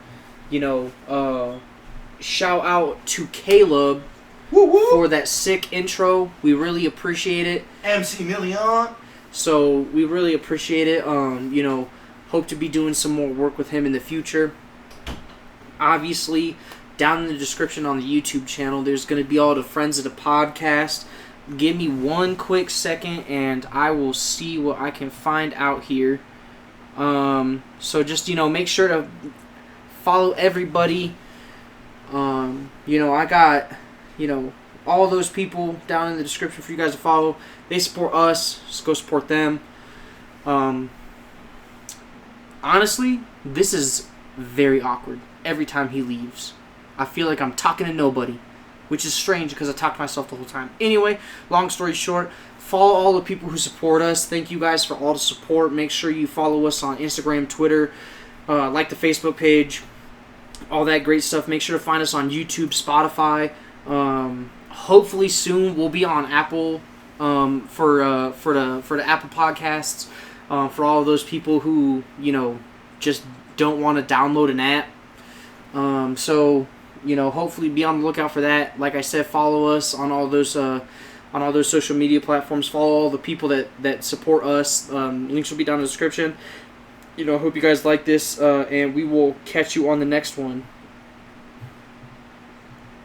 Shout out to Caleb for that sick intro. We really appreciate it.
MC Million.
So we really appreciate it. Hope to be doing some more work with him in the future. Obviously, down in the description on the YouTube channel, there's going to be all the friends of the podcast. Give me one quick second, and I will see what I can find out here. So just, make sure to follow everybody. I got all those people down in the description for you guys to follow. They support us. Just go support them. Honestly, this is very awkward every time he leaves. I feel like I'm talking to nobody, which is strange because I talk to myself the whole time. Anyway, long story short, follow all the people who support us. Thank you guys for all the support. Make sure you follow us on Instagram, Twitter, like the Facebook page, all that great stuff. Make sure to find us on YouTube, Spotify. Hopefully soon we'll be on Apple for the Apple Podcasts. For all of those people who just don't want to download an app. Hopefully be on the lookout for that. Like I said, follow us on all those social media platforms. Follow all the people that support us. Links will be down in the description. Hope you guys like this, and we will catch you on the next one.